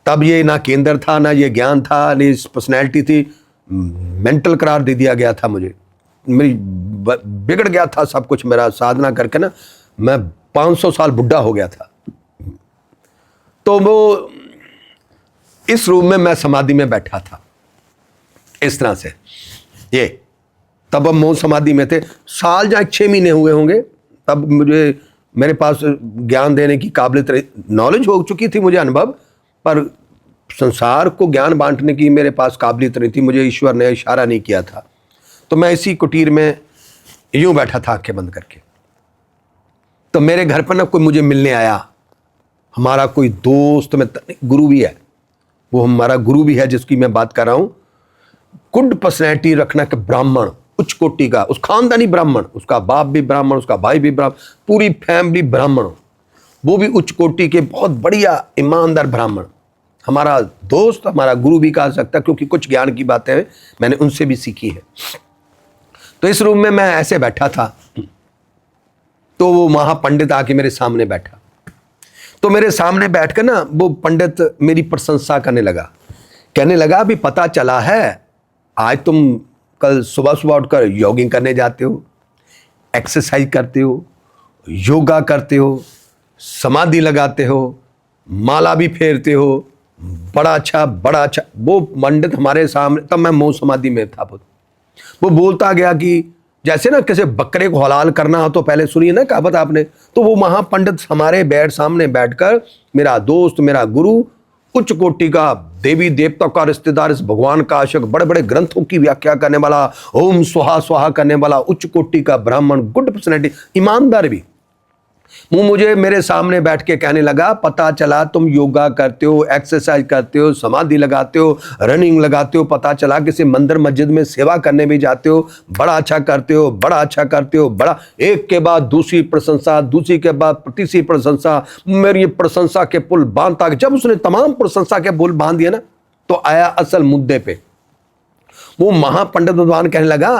तब ये ना केंद्र था, ना ये ज्ञान था, ना इस पर्सनैलिटी थी। मेंटल करार दे दिया गया था मुझे। मेरी बिगड़ गया था सब कुछ मेरा, साधना करके ना मैं 500 साल बुढ़ा हो गया था। तो वो इस रूम में मैं समाधि में बैठा था इस तरह से। ये तब हम मौन समाधि में थे। साल या 6 महीने हुए होंगे तब मेरे पास ज्ञान देने की काबिलियत, नॉलेज हो चुकी थी मुझे, अनुभव, पर संसार को ज्ञान बांटने की मेरे पास काबिलियत नहीं थी। मुझे ईश्वर ने इशारा नहीं किया था। तो मैं इसी कुटीर में यूं बैठा था आंखें बंद करके। तो मेरे घर पर ना कोई मुझे मिलने आया, हमारा कोई दोस्त में गुरु भी है, वो हमारा गुरु भी है जिसकी मैं बात कर रहा हूं। गुड पर्सनैलिटी रखना के ब्राह्मण, उच्च कोटि का, उस खानदानी ब्राह्मण, उसका बाप भी ब्राह्मण, उसका भाई भी ब्राह्मण, पूरी फैमिली ब्राह्मण, वो भी उच्च कोटि के बहुत बढ़िया ईमानदार ब्राह्मण। हमारा दोस्त, हमारा गुरु भी कहा सकता, क्योंकि कुछ ज्ञान की बातें मैंने उनसे भी सीखी है। तो इस रूम में मैं ऐसे बैठा था, तो वो महापंडित आके मेरे सामने बैठा। तो मेरे सामने बैठकर ना वो पंडित मेरी प्रशंसा करने लगा, कहने लगा भी पता चला है आज तुम कल सुबह सुबह उठकर जॉगिंग करने जाते हो, एक्सरसाइज करते हो, योगा करते हो, समाधि लगाते हो, माला भी फेरते हो, बड़ा अच्छा बड़ा अच्छा। वो पंडित हमारे सामने, तब मैं मौन समाधि में था, वो बोलता गया कि जैसे ना किसी बकरे को हलाल करना हो तो पहले सुनिए ना कहावत आपने। तो वो महापंडित हमारे सामने बैठकर, मेरा दोस्त, मेरा गुरु, उच्च कोटि का, देवी देवताओं का रिश्तेदार, इस भगवान का आशिक, बड़े बड़े ग्रंथों की व्याख्या करने वाला, ओम स्वाहा स्वाहा करने वाला, उच्च कोटि का ब्राह्मण, गुड पर्सनैलिटी, ईमानदार भी, वो मुझे मेरे सामने बैठ के कहने लगा पता चला तुम योगा करते हो, एक्सरसाइज करते हो, समाधि लगाते हो, रनिंग लगाते हो, पता चला किसी मंदिर मस्जिद में सेवा करने भी जाते हो, बड़ा अच्छा करते हो, बड़ा अच्छा करते हो, बड़ा। एक के बाद दूसरी प्रशंसा, दूसरी के बाद तीसरी प्रशंसा, मेरी प्रशंसा के पुल बांधता। जब उसने तमाम प्रशंसा के पुल बांध दिए ना, तो आया असल मुद्दे पे। वो महापंडित विद्वान कहने लगा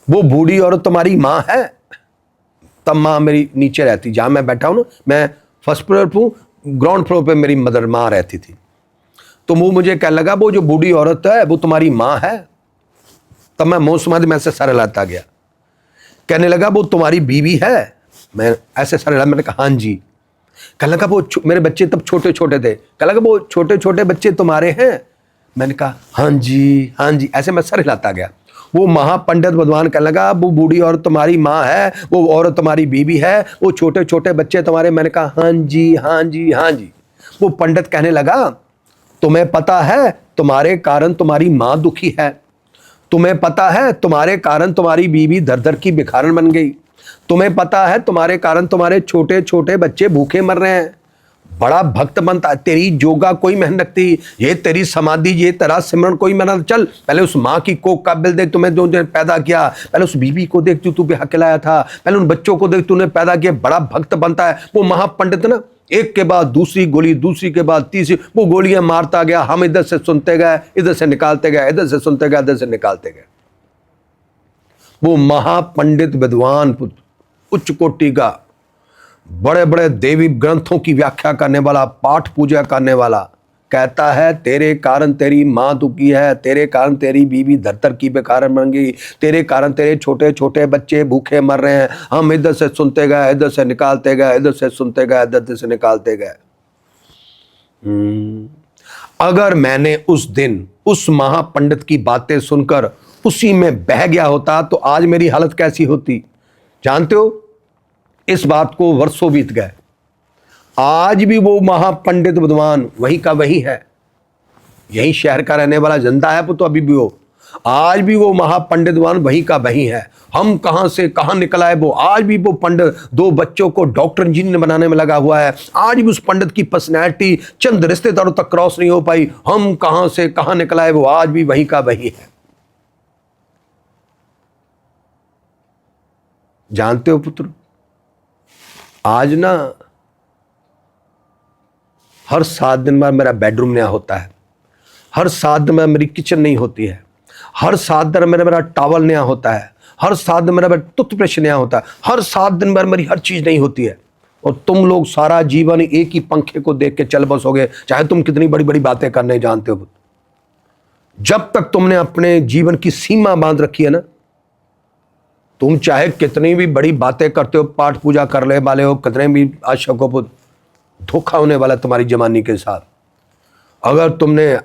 वो बूढ़ी औरत तुम्हारी माँ है? तब माँ मेरी नीचे रहती, जहाँ मैं बैठा हूँ ना, मैं फर्स्ट फ्लोर पर हूँ, ग्राउंड फ्लोर पे मेरी मदर माँ रहती थी। तो वो मुझे कहने लगा वो जो बूढ़ी औरत है वो तुम्हारी माँ है? तब मैं मुंह समाधि में ऐसे सर हिलाता गया। कहने लगा वो तुम्हारी बीवी है? मैं ऐसे सर हिला, मैंने कहा हाँ जी। कहने लगा वो मेरे बच्चे तब छोटे छोटे थे। कहने लगा वो छोटे छोटे बच्चे तुम्हारे हैं? मैंने कहा हाँ जी हाँ जी, ऐसे मैं सर हिलाता गया। वो महापंडित विद्वान कहने लगा वो बूढ़ी औरत तुम्हारी माँ है, वो औरत तुम्हारी बीवी है, वो छोटे छोटे बच्चे तुम्हारे? मैंने कहा हाँ जी हाँ जी हाँ जी। वो पंडित कहने लगा तुम्हें पता है तुम्हारे कारण तुम्हारी माँ दुखी है, तुम्हें पता है तुम्हारे कारण तुम्हारी बीवी दर दर की भिखारन बन गई, तुम्हें पता है तुम्हारे कारण तुम्हारे छोटे छोटे बच्चे भूखे मर रहे हैं। बड़ा भक्त बनता है, तेरी योगा कोई मेहनत रखती, ये तेरी समाधि, ये तेरा सिमरन कोई मेहनत। चल पहले उस माँ की कोख का बिल देख, तुम्हें जो पैदा किया, पहले उस बीवी को देख तू ब्याह खिलाया था, पहले उन बच्चों को देख तूने पैदा किया। बड़ा भक्त बनता है। वो महापंडित ना एक के बाद दूसरी गोली, दूसरी के बाद तीसरी, वो गोलियां मारता गया। हम इधर से सुनते गए, इधर से निकालते गए, इधर से सुनते गए, इधर से निकालते गए। वो महापंडित विद्वान पुत्र, उच्च कोटि का, बड़े बड़े देवी ग्रंथों की व्याख्या करने वाला, पाठ पूजा करने वाला, कहता है तेरे कारण तेरी माँ दुखी है, तेरे कारण तेरी बीवी धरतर की बेकार बन गई, तेरे कारण तेरे छोटे छोटे बच्चे भूखे मर रहे हैं। हम इधर से सुनते गए, इधर से निकालते गए, इधर से सुनते गए, इधर से निकालते गए। अगर मैंने उस दिन उस महापंडित की बातें सुनकर उसी में बह गया होता तो आज मेरी हालत कैसी होती जानते हो? इस बात को वर्षों बीत गए, आज भी वो महापंडित विद्वान वही का वही है, यही शहर का रहने वाला जनता है तो अभी भी वो, आज भी वो महापंडित विद्वान वही का वही है। हम कहां से कहां निकला है वो, आज भी वो पंडित दो बच्चों को डॉक्टर इंजीनियर बनाने में लगा हुआ है। आज भी उस पंडित की पर्सनैलिटी चंद रिश्तेदारों तक क्रॉस नहीं हो पाई। हम कहां से कहां निकला है वो, आज भी वही का वही है। जानते हो पुत्र, आज ना हर 7 दिन बाद मेरा बेडरूम नया होता है, हर 7 दिन में मेरी किचन नहीं होती है, हर 7 दिन में मेरा टॉवल नया होता है, हर 7 दिन मेरा टूथब्रश नया होता है, हर 7 दिन बाद मेरी हर चीज नहीं होती है। और तुम लोग सारा जीवन एक ही पंखे को देख के चल बसोगे, चाहे तुम कितनी बड़ी बड़ी बातें करने जानते हो। जब तक तुमने अपने जीवन की सीमा बांध रखी है ना, तुम चाहे कितनी भी बड़ी बातें करते हो, पाठ पूजा करने वाले हो, कितने भी आशकों को, धोखा होने वाला तुम्हारी जवानी के साथ। अगर तुमने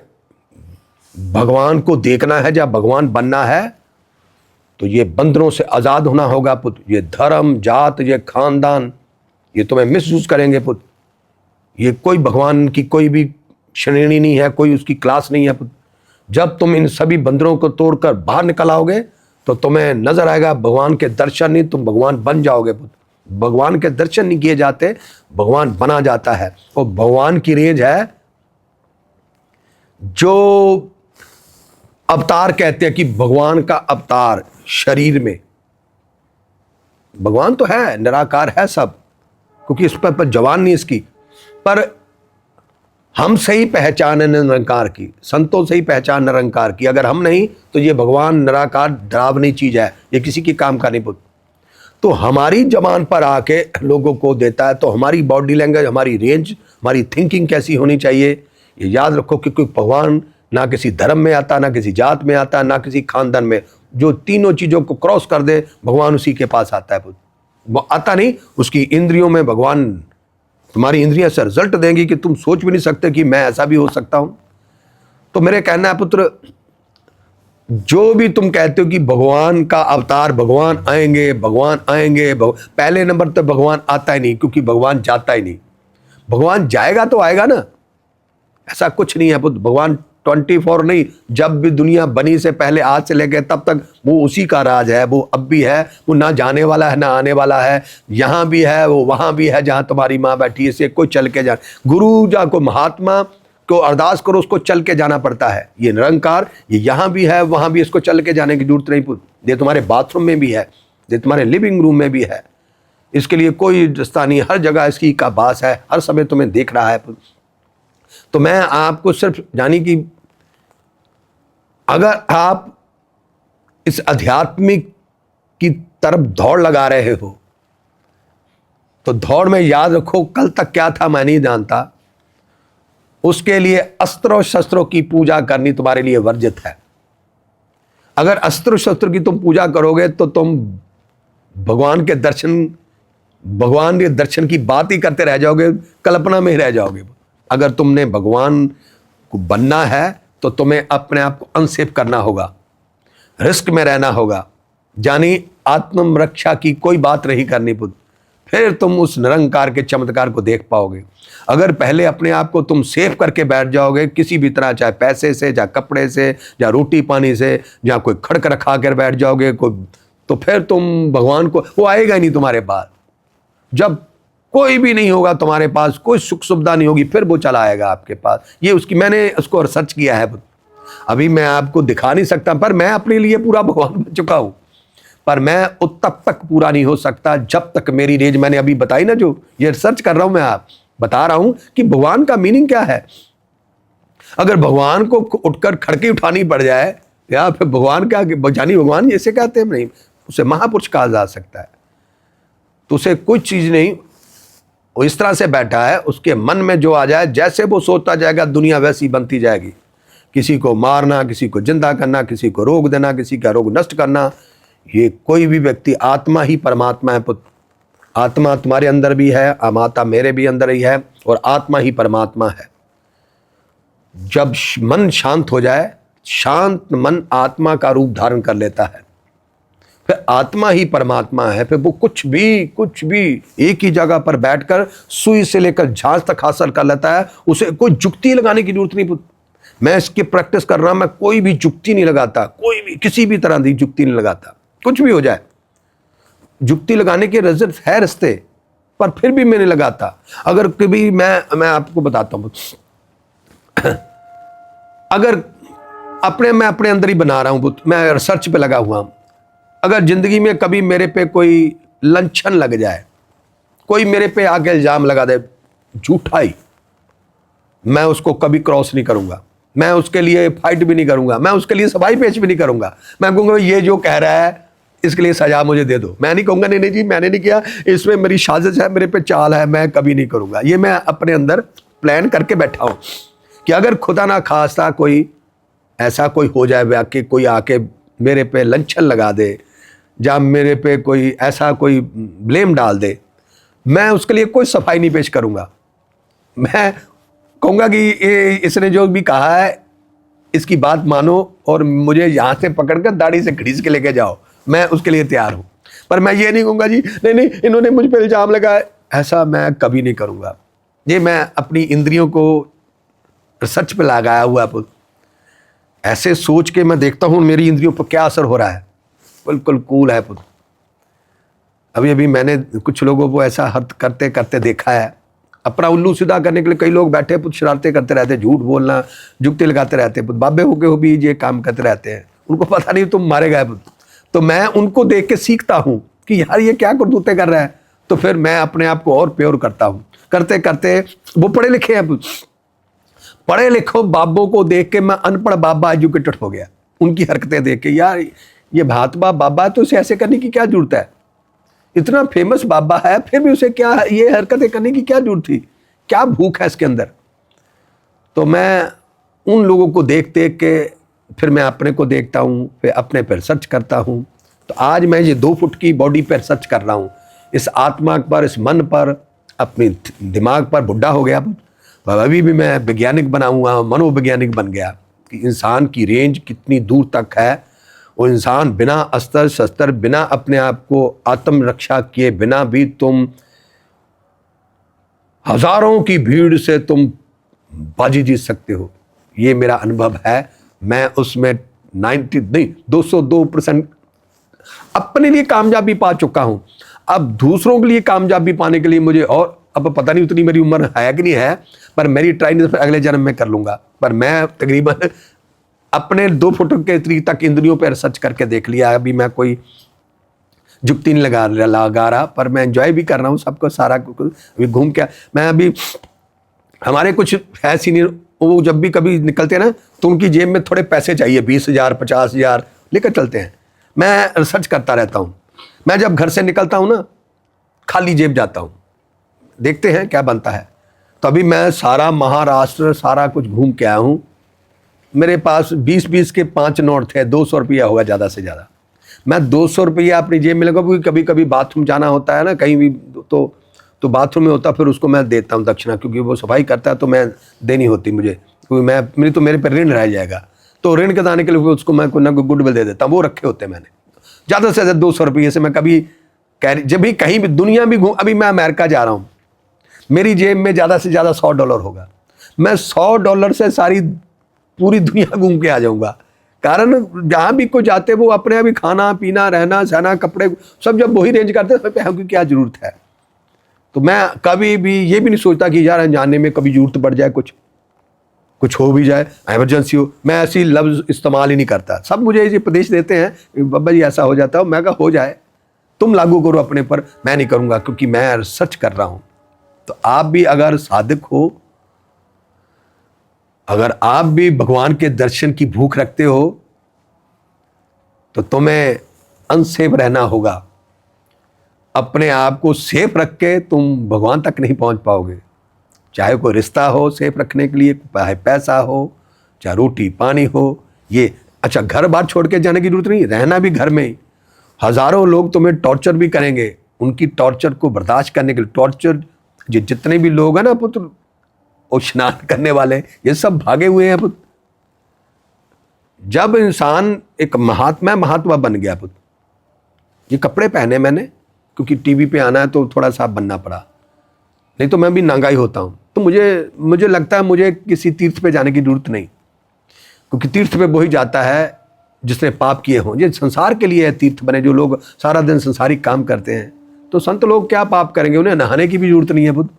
भगवान को देखना है या भगवान बनना है तो ये बंधनों से आजाद होना होगा पुत्र। ये धर्म, जात, ये खानदान, ये तुम्हें मिसयूज करेंगे पुत्र। ये कोई भगवान की कोई भी श्रेणी नहीं है, कोई उसकी क्लास नहीं है पुत्र। जब तुम इन सभी बंधनों को तोड़कर बाहर निकल आओगे तो तुम्हें नजर आएगा भगवान के दर्शन नहीं, तुम भगवान बन जाओगे पुत्र। भगवान के दर्शन नहीं किए जाते, भगवान बना जाता है। और भगवान की रेंज है, जो अवतार कहते हैं कि भगवान का अवतार शरीर में, भगवान तो है, निराकार है सब, क्योंकि इस पर जवान नहीं इसकी, पर हम सही पहचान है निरंकार की, संतों से ही पहचान निरंकार की। अगर हम नहीं तो ये भगवान निराकार डरावनी चीज है, ये किसी की काम का नहीं पुत्र। तो हमारी जबान पर आके लोगों को देता है, तो हमारी बॉडी लैंग्वेज, हमारी रेंज, हमारी थिंकिंग कैसी होनी चाहिए, ये याद रखो कि कोई भगवान ना किसी धर्म में आता, ना किसी जात में आता, ना किसी खानदान में। जो तीनों चीजों को क्रॉस कर दे भगवान उसी के पास आता है। वो आता नहीं, उसकी इंद्रियों में भगवान, तुम्हारी इंद्रियां से रिजल्ट देंगी कि तुम सोच भी नहीं सकते कि मैं ऐसा भी हो सकता हूं। तो मेरे कहना है पुत्र, जो भी तुम कहते हो कि भगवान का अवतार, भगवान आएंगे, भगवान आएंगे, पहले नंबर तो भगवान आता ही नहीं, क्योंकि भगवान जाता ही नहीं। भगवान जाएगा तो आएगा ना, ऐसा कुछ नहीं है पुत्र। भगवान 24 नहीं, जब भी दुनिया बनी से पहले, आज से लेकर तब तक वो उसी का राज है। वो अब भी है, वो ना जाने वाला है ना आने वाला है। यहाँ भी है, वो वहाँ भी है, जहाँ तुम्हारी माँ बैठी है। इसे कोई चल के जा, गुरु जा को महात्मा को अरदास करो, उसको चल के जाना पड़ता है। ये निरंकार, ये यहाँ भी है, वहाँ भी, इसको चल के जाने की जरूरत नहीं पुत्र। ये तुम्हारे बाथरूम में भी है, ये तुम्हारे लिविंग रूम में भी है। इसके लिए कोई रास्ता नहीं, हर जगह इसकी का बास है, हर समय तुम्हें देख रहा है पुत्र। तो मैं आपको सिर्फ जानी कि अगर आप इस आध्यात्मिक की तरफ दौड़ लगा रहे हो, तो दौड़ में याद रखो कल तक क्या था मैं नहीं जानता, उसके लिए अस्त्रों शस्त्रों की पूजा करनी तुम्हारे लिए वर्जित है। अगर अस्त्र शस्त्र की तुम पूजा करोगे तो तुम भगवान के दर्शन की बात ही करते रह जाओगे, कल्पना में ही रह जाओगे। अगर तुमने भगवान को बनना है तो तुम्हें अपने आप को अनसेफ करना होगा, रिस्क में रहना होगा, यानी आत्मरक्षा की कोई बात नहीं करनी पुत्र, फिर तुम उस निरंकार के चमत्कार को देख पाओगे। अगर पहले अपने आप को तुम सेव करके बैठ जाओगे किसी भी तरह, चाहे पैसे से, चाहे कपड़े से, या रोटी पानी से, या कोई खड़क रखा कर बैठ जाओगे कोई, तो फिर तुम भगवान को, वो आएगा ही नहीं तुम्हारे पास। जब कोई भी नहीं होगा तुम्हारे पास, कोई सुख सुविधा नहीं होगी, फिर वो चला आएगा आपके पास। ये उसकी, मैंने उसको रिसर्च किया है, अभी मैं आपको दिखा नहीं सकता, पर मैं अपने लिए पूरा भगवान बन चुका हूं। पर मैं तब तक पूरा नहीं हो सकता जब तक मेरी रेंज, मैंने अभी बताई ना, जो ये रिसर्च कर रहा हूं मैं, आप बता रहा हूं कि भगवान का मीनिंग क्या है। अगर भगवान को उठकर खड़के उठानी पड़ जाए, या फिर भगवान क्या, जानी भगवान जैसे कहते हैं, नहीं, उसे महापुरुष कहा जा सकता है। तो उसे कोई चीज नहीं, वो इस तरह से बैठा है, उसके मन में जो आ जाए, जैसे वो सोचता जाएगा दुनिया वैसी बनती जाएगी। किसी को मारना, किसी को जिंदा करना, किसी को रोक देना, किसी का रोग नष्ट करना, ये कोई भी व्यक्ति, आत्मा ही परमात्मा है पुत्र। आत्मा तुम्हारे अंदर भी है, माता मेरे भी अंदर ही है, और आत्मा ही परमात्मा है। जब मन शांत हो जाए, शांत मन आत्मा का रूप धारण कर लेता है, फिर आत्मा ही परमात्मा है। फिर वो कुछ भी एक ही जगह पर बैठकर सुई से लेकर झांझ तक हासिल कर लेता है। उसे कोई जुक्ति लगाने की जरूरत नहीं पुत्र। मैं इसकी प्रैक्टिस कर रहा हूं, मैं कोई भी जुक्ति नहीं लगाता, कोई भी किसी भी तरह की जुक्ति नहीं लगाता। कुछ भी हो जाए, जुक्ति लगाने के रजत है रस्ते, पर फिर भी मैं नहीं लगाता। अगर कभी मैं आपको बताता हूं, अगर मैं अपने अंदर ही बना रहा हूं, मैं रिसर्च पे लगा हुआ हूं। अगर जिंदगी में कभी मेरे पे कोई लंछन लग जाए, कोई मेरे पे आके इल्जाम लगा दे झूठा ही, मैं उसको कभी क्रॉस नहीं करूंगा। मैं उसके लिए फाइट भी नहीं करूंगा, मैं उसके लिए सफाई पेश भी नहीं करूंगा। मैं कहूंगा ये जो कह रहा है इसके लिए सजा मुझे दे दो। मैं नहीं कहूंगा नहीं जी मैंने नहीं किया, इसमें मेरी साजिश है, मेरे पे चाल है, मैं कभी नहीं करूंगा। ये मैं अपने अंदर प्लान करके बैठा हूं कि अगर खुदा ना खास्ता कोई ऐसा कोई हो जाए, वाकई कोई आके मेरे पे लंछन लगा दे, या मेरे पे कोई ऐसा कोई ब्लेम डाल दे, मैं उसके लिए कोई सफाई नहीं पेश करूंगा। मैं कहूंगा कि ये इसने जो भी कहा है इसकी बात मानो, और मुझे यहाँ से पकड़कर दाढ़ी से घड़ीस के लेके जाओ, मैं उसके लिए तैयार हूँ। पर मैं ये नहीं कहूँगा जी नहीं इन्होंने मुझ पर इल्जाम लगाया, ऐसा मैं कभी नहीं करूँगा। ये मैं अपनी इंद्रियों को रिसर्च पे लगाया हुआ है, ऐसे सोच के मैं देखता हूँ मेरी इंद्रियों पर क्या असर हो रहा है। बिल्कुल कूल है पुत्र। अभी मैंने कुछ लोगों को ऐसा हद करते करते देखा है। अपना उल्लू सीधा करने के लिए कई लोग बैठे पुत्र शरारतें करते रहते, झूठ बोलना, जुक्ति लगाते रहते पुत्र, बाबे होके हो भी ये काम करते रहते हैं। उनको पता नहीं तुम मारे गए पुत्र। तो मैं उनको देख के सीखता हूँ कि यार ये क्या करतूतें कर रहा है, तो फिर मैं अपने आप को और प्योर करता हूँ। करते करते वो पढ़े लिखे हैं, पढ़े लिखो बाबों को देख के मैं अनपढ़ बाबा एजुकेटेड हो गया। उनकी हरकतें देख के यार ये भातबा बाबा तो उसे ऐसे करने की क्या जरूरत है, इतना फेमस बाबा है फिर भी उसे क्या ये हरकतें करने की क्या जरूरत थी, क्या भूख है इसके अंदर। तो मैं उन लोगों को देख देख के फिर मैं अपने को देखता हूँ, फिर अपने पर सर्च करता हूँ। तो आज मैं ये 2 फुट की बॉडी पर सर्च कर रहा हूँ, इस आत्मा पर, इस मन पर, अपने दिमाग पर बुढ़ा हो गया। अभी भी मैं वैज्ञानिक बना हुआ, मनोवैज्ञानिक बन गया कि इंसान की रेंज कितनी दूर तक है। वो इंसान बिना अस्त्र शस्त्र, बिना अपने आप को आत्मरक्षा किए बिना भी तुम हजारों की भीड़ से तुम बाजी जीत सकते हो। ये मेरा अनुभव है। मैं उसमें 202% अपने लिए कामयाबी पा चुका हूं। अब दूसरों के लिए कामयाबी पाने के लिए मुझे, और अब पता नहीं उतनी मेरी उम्र है कि नहीं है, पर मेरी ट्राई अगले जन्म में कर लूंगा। पर मैं तकरीबन अपने 2 फुट के तरीक तक इंद्रियों पर रिसर्च करके देख लिया। अभी मैं कोई जुक्ति नहीं लगा रहा, पर मैं एंजॉय भी कर रहा हूँ सबको, सारा अभी घूम के। मैं अभी हमारे कुछ है सीनियर, वो जब भी कभी निकलते हैं ना तो उनकी जेब में थोड़े पैसे चाहिए, 20,000 50,000 लेकर चलते हैं। मैं रिसर्च करता रहता हूँ मैं जब घर से निकलता हूं ना, खाली जेब जाता हूं, देखते हैं क्या बनता है। तो अभी मैं सारा महाराष्ट्र सारा कुछ घूम के आया हूं। मेरे पास 20-20 के 5 नोट थे, 200 रुपया होगा ज़्यादा से ज़्यादा। मैं 200 रुपया अपनी जेब में लगा, क्योंकि कभी कभी बाथरूम जाना होता है ना कहीं भी, तो बाथरूम में होता, फिर उसको मैं देता हूँ दक्षिणा, क्योंकि वो सफाई करता है तो मैं देनी होती मुझे, क्योंकि मेरे पर ऋण रह जाएगा। तो ऋण के दाने के लिए उसको मैं कोई ना कोई गुडविल दे देता हूँ। वो रखे होते हैं मैंने, ज़्यादा से ज़्यादा 200 रुपये से मैं कभी जब भी कहीं भी दुनिया भी घूम, अभी मैं अमेरिका जा रहा हूँ, मेरी जेब में ज़्यादा से ज़्यादा $100 होगा। मैं $100 से सारी पूरी दुनिया घूम के आ जाऊँगा। कारण जहाँ भी कोई जाते वो अपने अभी खाना पीना रहना सहना कपड़े सब जब वही रेंज करते हैं, पैसों की क्या जरूरत है। तो मैं कभी भी ये भी नहीं सोचता कि यार जाने में कभी जरूरत पड़ जाए, कुछ हो भी जाए, इमरजेंसी हो, मैं ऐसी लफ्ज़ इस्तेमाल ही नहीं करता। सब मुझे ये उपदेश देते हैं, बाबा जी ऐसा हो जाता है, मैं कहा हो जाए, तुम लागू करो अपने पर, मैं नहीं करूँगा, क्योंकि मैं रिसर्च कर रहा हूँ। तो आप भी अगर साधक हो, अगर आप भी भगवान के दर्शन की भूख रखते हो, तो तुम्हें अनसेफ रहना होगा। अपने आप को सेफ रख के तुम भगवान तक नहीं पहुंच पाओगे। चाहे कोई रिश्ता हो सेफ रखने के लिए, चाहे पैसा हो, चाहे रोटी पानी हो, ये अच्छा घर बार छोड़ के जाने की जरूरत नहीं, रहना भी घर में ही। हजारों लोग तुम्हें टॉर्चर भी करेंगे, उनकी टॉर्चर को बर्दाश्त करने के लिए टॉर्चर जितने भी लोग हैं ना पुत्र, वो स्नान करने वाले, ये सब भागे हुए हैं पुत्र। जब इंसान एक महात्मा बन गया पुत्र, ये कपड़े पहने मैंने क्योंकि टीवी पे आना है तो थोड़ा सा बनना पड़ा, नहीं तो मैं भी नंगा ही होता हूँ। तो मुझे लगता है मुझे किसी तीर्थ पे जाने की जरूरत नहीं, क्योंकि तीर्थ पे वही जाता है जिसने पाप किए हों। ये संसार के लिए है तीर्थ बने, जो लोग सारा दिन संसारिक काम करते हैं। तो संत लोग क्या पाप करेंगे, उन्हें नहाने की भी जरूरत नहीं है बुद्ध,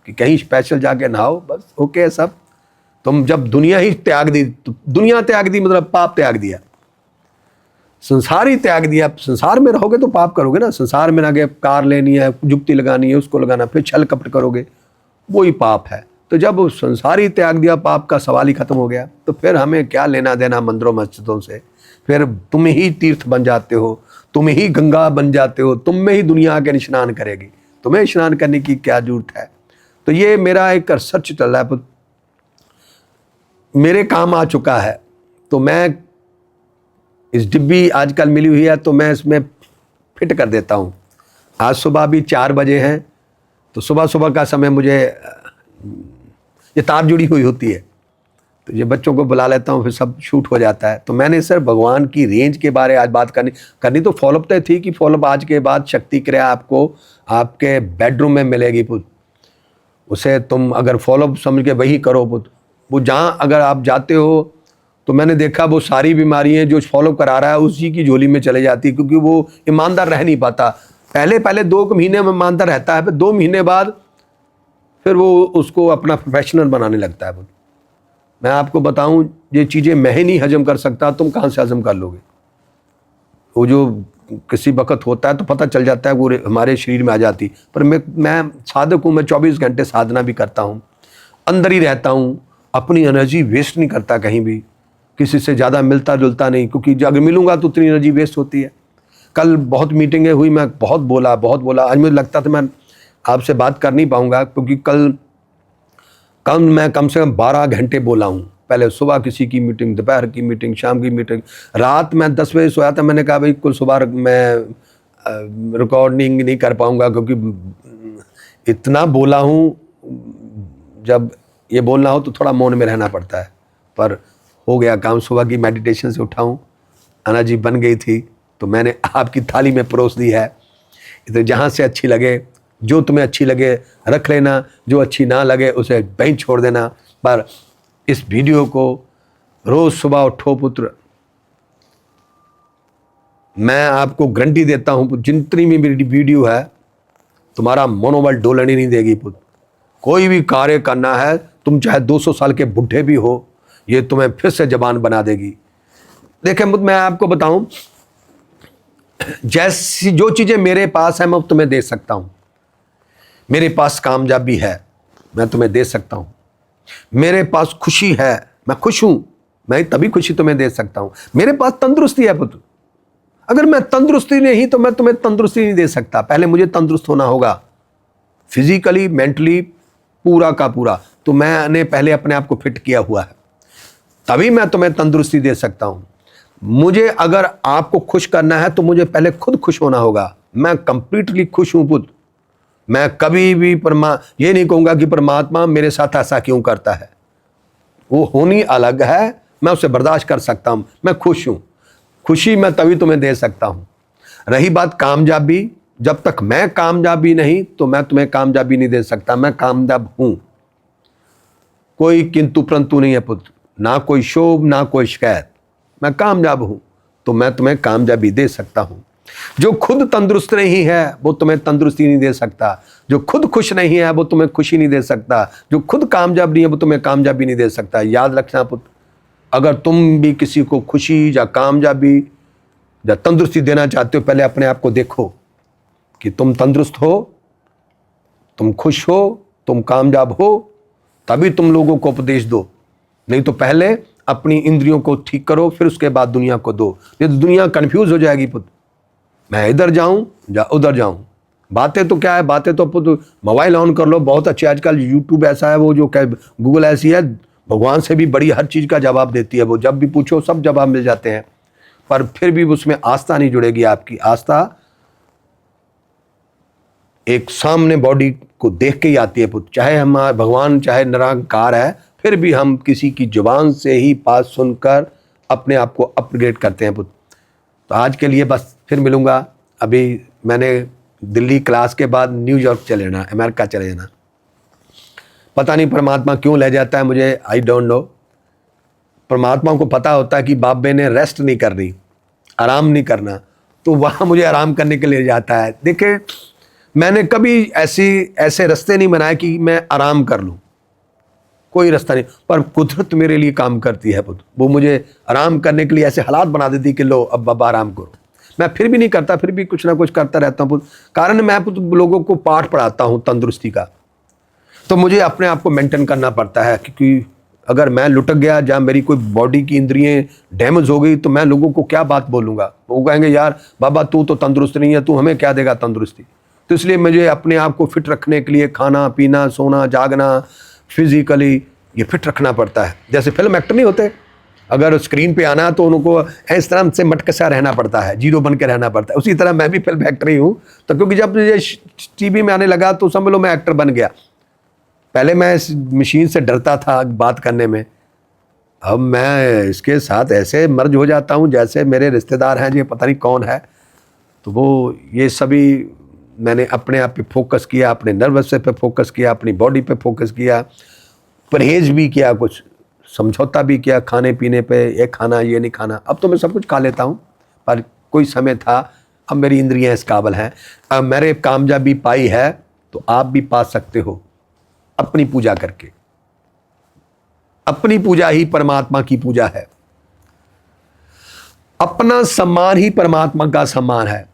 कि कहीं स्पेशल जाके नहाओ, बस ओके सब। तुम जब दुनिया ही त्याग दी, तो दुनिया त्याग दी मतलब पाप त्याग दिया, संसार ही त्याग दिया। संसार में रहोगे तो पाप करोगे ना, संसार में ना गए कार लेनी है, जुक्ति लगानी है, उसको लगाना, फिर छल कपट करोगे, वही पाप है। तो जब संसार ही त्याग दिया, पाप का सवाल ही खत्म हो गया, तो फिर हमें क्या लेना देना मंदिरों मस्जिदों से। फिर तुम ही तीर्थ बन जाते हो, तुम ही गंगा बन जाते हो, तुम में ही दुनिया आके स्नान करेगी, तुम्हें स्नान करने की क्या जरूरत है। तो ये मेरा एक रिसर्च चल रहा है, मेरे काम आ चुका है। तो मैं इस डिब्बी आजकल मिली हुई है तो मैं इसमें फिट कर देता हूँ। आज सुबह भी 4 बजे हैं, तो सुबह सुबह का समय मुझे ये तार जुड़ी हुई होती है, तो ये बच्चों को बुला लेता हूँ, फिर सब शूट हो जाता है। तो मैंने सर भगवान की रेंज के बारे आज बात करनी तो फॉलोअप तो थी कि फॉलोअप आज के बाद शक्ति क्रिया आपको आपके बेडरूम में मिलेगी पुत्र, उसे तुम अगर फॉलोअप समझ के वही करो पुत्र। वो जहाँ अगर आप जाते हो तो मैंने देखा वो सारी बीमारियाँ जो फॉलो करा रहा है उसी की झोली में चले जाती, क्योंकि वो ईमानदार रह नहीं पाता। पहले 2 महीने में ईमानदार रहता है, फिर 2 महीने बाद फिर वो उसको अपना प्रोफेशनल बनाने लगता है। मैं आपको बताऊं, ये चीज़ें मैं ही नहीं हजम कर सकता, तुम कहाँ से हजम कर लोगे। वो जो किसी वक्त होता है तो पता चल जाता है, वो हमारे शरीर में आ जाती। पर मैं साधक हूँ, मैं 24 घंटे साधना भी करता हूँ, अंदर ही रहता हूँ, अपनी एनर्जी वेस्ट नहीं करता कहीं भी, किसी से ज़्यादा मिलता जुलता नहीं, क्योंकि अगर मिलूंगा तो उतनी एनर्जी वेस्ट होती है। कल बहुत मीटिंगें हुई, मैं बहुत बोला। आज मुझे लगता था मैं आपसे बात कर नहीं पाऊँगा, क्योंकि कल मैं कम से कम 12 घंटे बोला हूँ। पहले सुबह किसी की मीटिंग, दोपहर की मीटिंग, शाम की मीटिंग, रात मैं 10 बजे सोया था। मैंने कहा भाई कुल सुबह मैं रिकॉर्डिंग नहीं कर पाऊँगा, क्योंकि इतना बोला हूँ। जब ये बोलना हो तो थोड़ा मौन में रहना पड़ता है, पर हो गया काम। सुबह की मेडिटेशन से उठा हूँ, एनर्जी बन गई थी, तो मैंने आपकी थाली में परोस दी है। तो जहाँ से अच्छी लगे, जो तुम्हें अच्छी लगे रख लेना, जो अच्छी ना लगे उसे वहीं छोड़ देना। पर इस वीडियो को रोज़ सुबह उठो पुत्र, मैं आपको गारंटी देता हूँ, जितनी भी मेरी वीडियो है तुम्हारा मनोबल डोलने नहीं देगी पुत्र। कोई भी कार्य करना है, तुम चाहे 200 साल के बुढ़े भी हो, ये तुम्हें फिर से जबान बना देगी। देखें मैं आपको बताऊं, जैसी जो चीज़ें मेरे पास है मैं तुम्हें दे सकता हूं। मेरे पास कामयाबी है, मैं तुम्हें दे सकता हूं। मेरे पास खुशी है, मैं खुश हूं, मैं तभी खुशी तुम्हें दे सकता हूं। मेरे पास तंदुरुस्ती है पुत्र, अगर मैं तंदुरुस्ती नहीं तो मैं तुम्हें तंदुरुस्ती नहीं दे सकता। पहले मुझे तंदुरुस्त होना होगा, फिजिकली मेंटली पूरा का पूरा। तो मैंने पहले अपने आप को फिट किया हुआ है, तभी मैं तुम्हें तंदुरुस्ती दे सकता हूं। मुझे अगर आपको खुश करना है तो मुझे पहले खुद खुश होना होगा। मैं कंप्लीटली खुश हूं पुत्र। मैं कभी भी ये नहीं कहूंगा कि परमात्मा मेरे साथ ऐसा क्यों करता है। वो होनी अलग है, मैं उसे बर्दाश्त कर सकता हूं। मैं खुश हूं, खुशी मैं तभी तुम्हें दे सकता हूं। रही बात कामयाबी, जब तक मैं कामयाबी नहीं तो मैं तुम्हें कामयाबी नहीं दे सकता। मैं कामयाब हूं, कोई किंतु परंतु नहीं है पुत्र, ना कोई शोभ ना कोई शिकायत। मैं कामयाब हूं तो मैं तुम्हें कामयाबी दे सकता हूं। जो खुद तंदुरुस्त नहीं है वो तुम्हें तंदुरुस्ती नहीं दे सकता। जो खुद खुश नहीं है वो तुम्हें खुशी नहीं दे सकता। जो खुद कामयाब नहीं है वो तुम्हें कामयाबी नहीं दे सकता। याद रखना पुत्र, अगर तुम भी किसी को खुशी या कामयाबी या तंदुरुस्ती देना चाहते हो, पहले अपने आप को देखो कि तुम तंदुरुस्त हो, तुम खुश हो, तुम कामयाब हो, तभी तुम लोगों को उपदेश दो। नहीं तो पहले अपनी इंद्रियों को ठीक करो, फिर उसके बाद दुनिया को दो। ये तो दुनिया कंफ्यूज हो जाएगी पुत्र, मैं इधर जाऊं या उधर जाऊं। बातें तो क्या है, बातें तो पुत्र मोबाइल ऑन कर लो, बहुत अच्छी आजकल यूट्यूब ऐसा है, वो जो गूगल ऐसी है, भगवान से भी बड़ी हर चीज़ का जवाब देती है। वो जब भी पूछो सब जवाब मिल जाते हैं, पर फिर भी उसमें आस्था नहीं जुड़ेगी। आपकी आस्था एक सामने बॉडी को देख के ही आती है पुत्र। चाहे हम भगवान चाहे निरंकार है, फिर भी हम किसी की जुबान से ही बात सुनकर अपने आप को अपग्रेड करते हैं पुत्र। तो आज के लिए बस, फिर मिलूंगा। अभी मैंने दिल्ली क्लास के बाद न्यूयॉर्क चले जाना, अमेरिका चले जाना। पता नहीं परमात्मा क्यों ले जाता है मुझे, आई डोंट नो। परमात्मा को पता होता है कि बाबे ने रेस्ट नहीं करनी, आराम नहीं करना, तो वहाँ मुझे आराम करने के लिए जाता है। देखिए, मैंने कभी ऐसे रास्ते नहीं बनाए कि मैं आराम कर लूँ, कोई रास्ता नहीं। पर कुदरत मेरे लिए काम करती है पुत्र, वो मुझे आराम करने के लिए ऐसे हालात बना देती कि लो अब बाबा आराम करो। मैं फिर भी नहीं करता, फिर भी कुछ ना कुछ करता रहता हूँ पुत्र। कारण मैं पुत्र लोगों को पाठ पढ़ाता हूँ तंदुरुस्ती का, तो मुझे अपने आप को मेंटेन करना पड़ता है। क्योंकि अगर मैं लुटक गया या मेरी कोई बॉडी की इंद्रियां डैमेज हो गई तो मैं लोगों को क्या बात बोलूँगा। वो कहेंगे यार बाबा तू तो तंदुरुस्त नहीं है, तू हमें क्या देगा तंदुरुस्ती। तो इसलिए मुझे अपने आप को फिट रखने के लिए खाना पीना सोना जागना फिजिकली ये फिट रखना पड़ता है। जैसे फिल्म एक्टर नहीं होते, अगर स्क्रीन पे आना तो उनको इस तरह से मटकसा रहना पड़ता है, जीरो बन के रहना पड़ता है। उसी तरह मैं भी फिल्म एक्टर ही हूँ। तो क्योंकि जब ये टीवी में आने लगा तो समझ लो मैं एक्टर बन गया। पहले मैं इस मशीन से डरता था बात करने में, अब मैं इसके साथ ऐसे मर्ज हो जाता हूँ जैसे मेरे रिश्तेदार हैं, ये पता नहीं कौन है। तो वो ये सभी मैंने अपने आप पे फोकस किया, अपने नर्वस पे फोकस किया, अपनी बॉडी पे फोकस किया, परहेज भी किया, कुछ समझौता भी किया खाने पीने पे, ये खाना ये नहीं खाना। अब तो मैं सब कुछ खा लेता हूँ, पर कोई समय था, अब मेरी इंद्रियां इस काबिल हैं। अब मैंने कामयाबी पाई है तो आप भी पा सकते हो अपनी पूजा करके। अपनी पूजा ही परमात्मा की पूजा है, अपना सम्मान ही परमात्मा का सम्मान है,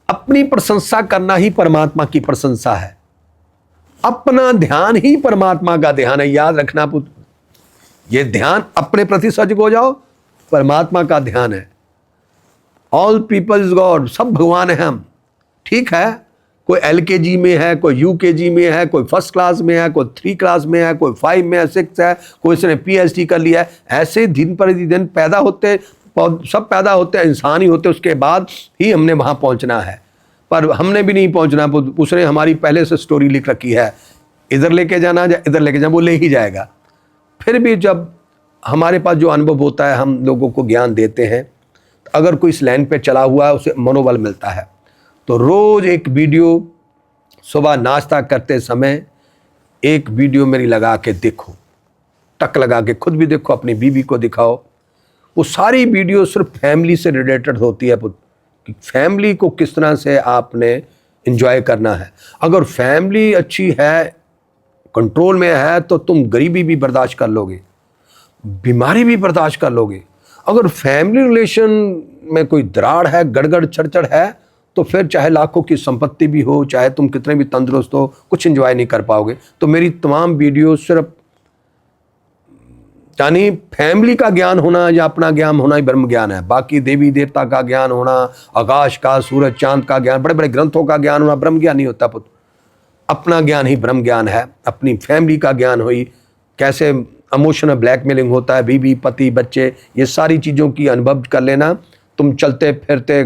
अपनी प्रशंसा करना ही परमात्मा की प्रशंसा है, अपना ध्यान ही परमात्मा का ध्यान है। याद रखना पुत्र, ये ध्यान अपने प्रति सजग हो जाओ, परमात्मा का ध्यान है। ऑल पीपल इज गॉड, सब भगवान है हम। ठीक है, कोई LKG में है, कोई UKG में है, कोई फर्स्ट क्लास में है, कोई 3 क्लास में है, कोई 5 में है, 6 है, कोई इसने PhD कर लिया है। ऐसे दिन पर दिन पैदा होते, सब पैदा होते हैं, इंसान ही होते, उसके बाद ही हमने वहाँ पहुँचना है। पर हमने भी नहीं पहुँचना, उसने हमारी पहले से स्टोरी लिख रखी है, इधर लेके जाना या इधर लेके जाना, वो ले ही जाएगा। फिर भी जब हमारे पास जो अनुभव होता है, हम लोगों को ज्ञान देते हैं, अगर कोई इस लाइन पे चला हुआ है उसे मनोबल मिलता है। तो रोज़ एक वीडियो, सुबह नाश्ता करते समय एक वीडियो मेरी लगा के देखो, टक लगा के खुद भी देखो, अपनी बीवी को दिखाओ। वो सारी वीडियो सिर्फ फैमिली से रिलेटेड होती है कि फैमिली को किस तरह से आपने एंजॉय करना है। अगर फैमिली अच्छी है, कंट्रोल में है, तो तुम गरीबी भी बर्दाश्त कर लोगे, बीमारी भी बर्दाश्त कर लोगे। अगर फैमिली रिलेशन में कोई दरार है, गड़गड़ चढ़चढ़ है, तो फिर चाहे लाखों की संपत्ति भी हो, चाहे तुम कितने भी तंदुरुस्त हो, कुछ एंजॉय नहीं कर पाओगे। तो मेरी तमाम वीडियो सिर्फ यानी फैमिली का ज्ञान होना या अपना ज्ञान होना ही ब्रह्म ज्ञान है। बाकी देवी देवता का ज्ञान होना, आकाश का, सूरज चांद का ज्ञान, बड़े बड़े ग्रंथों का ज्ञान होना ब्रह्म ज्ञान नहीं होता पुत्र। अपना ज्ञान ही ब्रह्म ज्ञान है। अपनी फैमिली का ज्ञान हुई, कैसे इमोशनल ब्लैकमेलिंग होता है, बीवी पति बच्चे, ये सारी चीज़ों की अनुभव कर लेना, तुम चलते फिरते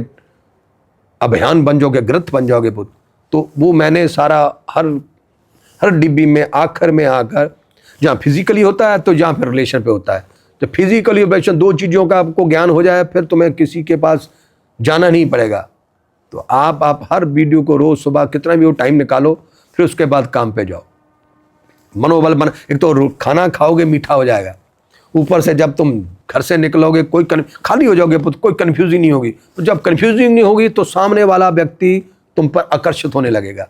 अभियान बन जाओगे, ग्रंथ बन जाओगे पुत्र। तो वो मैंने सारा हर डिब्बी में आखिर में आकर, जहाँ फिजिकली होता है तो जहाँ फिर रिलेशन पे होता है। तो फिजिकली रिलेशन, दो चीज़ों का आपको ज्ञान हो जाए, फिर तुम्हें किसी के पास जाना नहीं पड़ेगा। तो आप हर वीडियो को रोज़ सुबह कितना भी वो टाइम निकालो, फिर उसके बाद काम पे जाओ। मनोबल बना, एक तो खाना खाओगे मीठा हो जाएगा, ऊपर से जब तुम घर से निकलोगे कोई खाली हो जाओगे, कोई कन्फ्यूजिंग नहीं होगी। तो जब कन्फ्यूजिंग नहीं होगी तो सामने वाला व्यक्ति तुम पर आकर्षित होने लगेगा।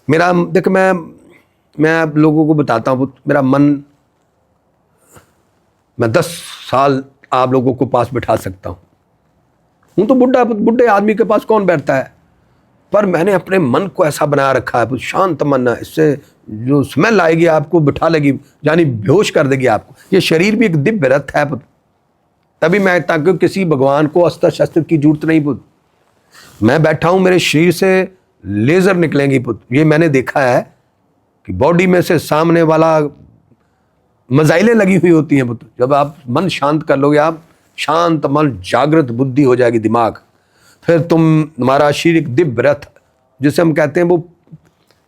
मेरा देख, मैं आप लोगों को बताता हूँ, मेरा मन, मैं 10 साल आप लोगों को पास बिठा सकता हूँ तो बुढ़े आदमी के पास कौन बैठता है, पर मैंने अपने मन को ऐसा बना रखा है, शांत मन है, इससे जो स्मेल आएगी आपको बिठा लेगी, यानी बेहोश कर देगी आपको। ये शरीर भी एक दिव्य रथ है पुत्र। तभी मैं, ताकि किसी भगवान को अस्त्र शस्त्र की जरूरत नहीं पुत्र। मैं बैठा हूँ, मेरे शरीर से लेजर निकलेंगी पुत्र। ये मैंने देखा है कि बॉडी में से सामने वाला मजाइलें लगी हुई होती हैं पुत्र। जब आप मन शांत कर लोगे, आप शांत मन, जागृत बुद्धि हो जाएगी दिमाग, फिर तुम्हारा शरीर एक दिव्य रथ, जिसे हम कहते हैं, वो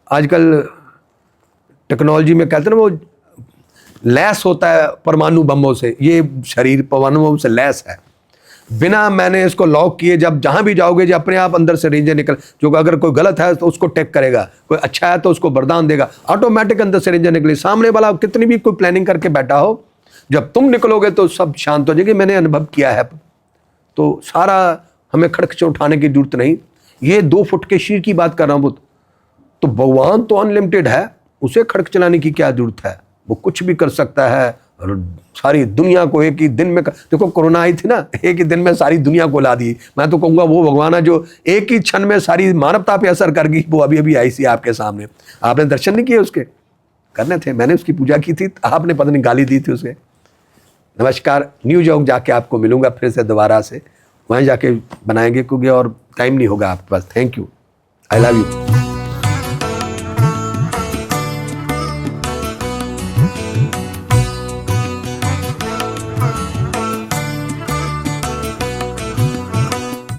आजकल टेक्नोलॉजी में कहते हैं ना, वो लैस होता है परमाणु बमों से। ये शरीर परमाणु बम से लैस है। बिना मैंने इसको लॉक किए जब जहां भी जाओगे, जो अपने आप अंदर से रेंजर निकल, जो अगर कोई गलत है तो उसको टेक करेगा, कोई अच्छा है तो उसको वरदान देगा, ऑटोमेटिक अंदर से रेंजर निकले। सामने वाला कितनी भी कोई प्लानिंग करके बैठा हो, जब तुम निकलोगे तो सब शांत हो जाएगी। मैंने अनुभव किया है। तो सारा हमें खड़क उठाने की जरूरत नहीं। ये 2 फुट के शरीर की बात कर रहा हूँ। तो भगवान तो अनलिमिटेड है, उसे खड़क चलाने की क्या जरूरत है? वो कुछ भी कर सकता है और सारी दुनिया को एक ही दिन में देखो, कोरोना आई थी ना, एक ही दिन में सारी दुनिया को ला दी। मैं तो कहूँगा वो भगवान है जो एक ही क्षण में सारी मानवता पे असर कर गई। वो अभी आई सी आपके सामने, आपने दर्शन नहीं किए उसके? करने थे, मैंने उसकी पूजा की थी, आपने पता नहीं गाली दी थी उसे। नमस्कार, न्यू जॉब जाके आपको मिलूंगा फिर से दोबारा से, वहीं जाके बनाएंगे, क्योंकि और टाइम नहीं होगा आपके पास। Thank you, I love you.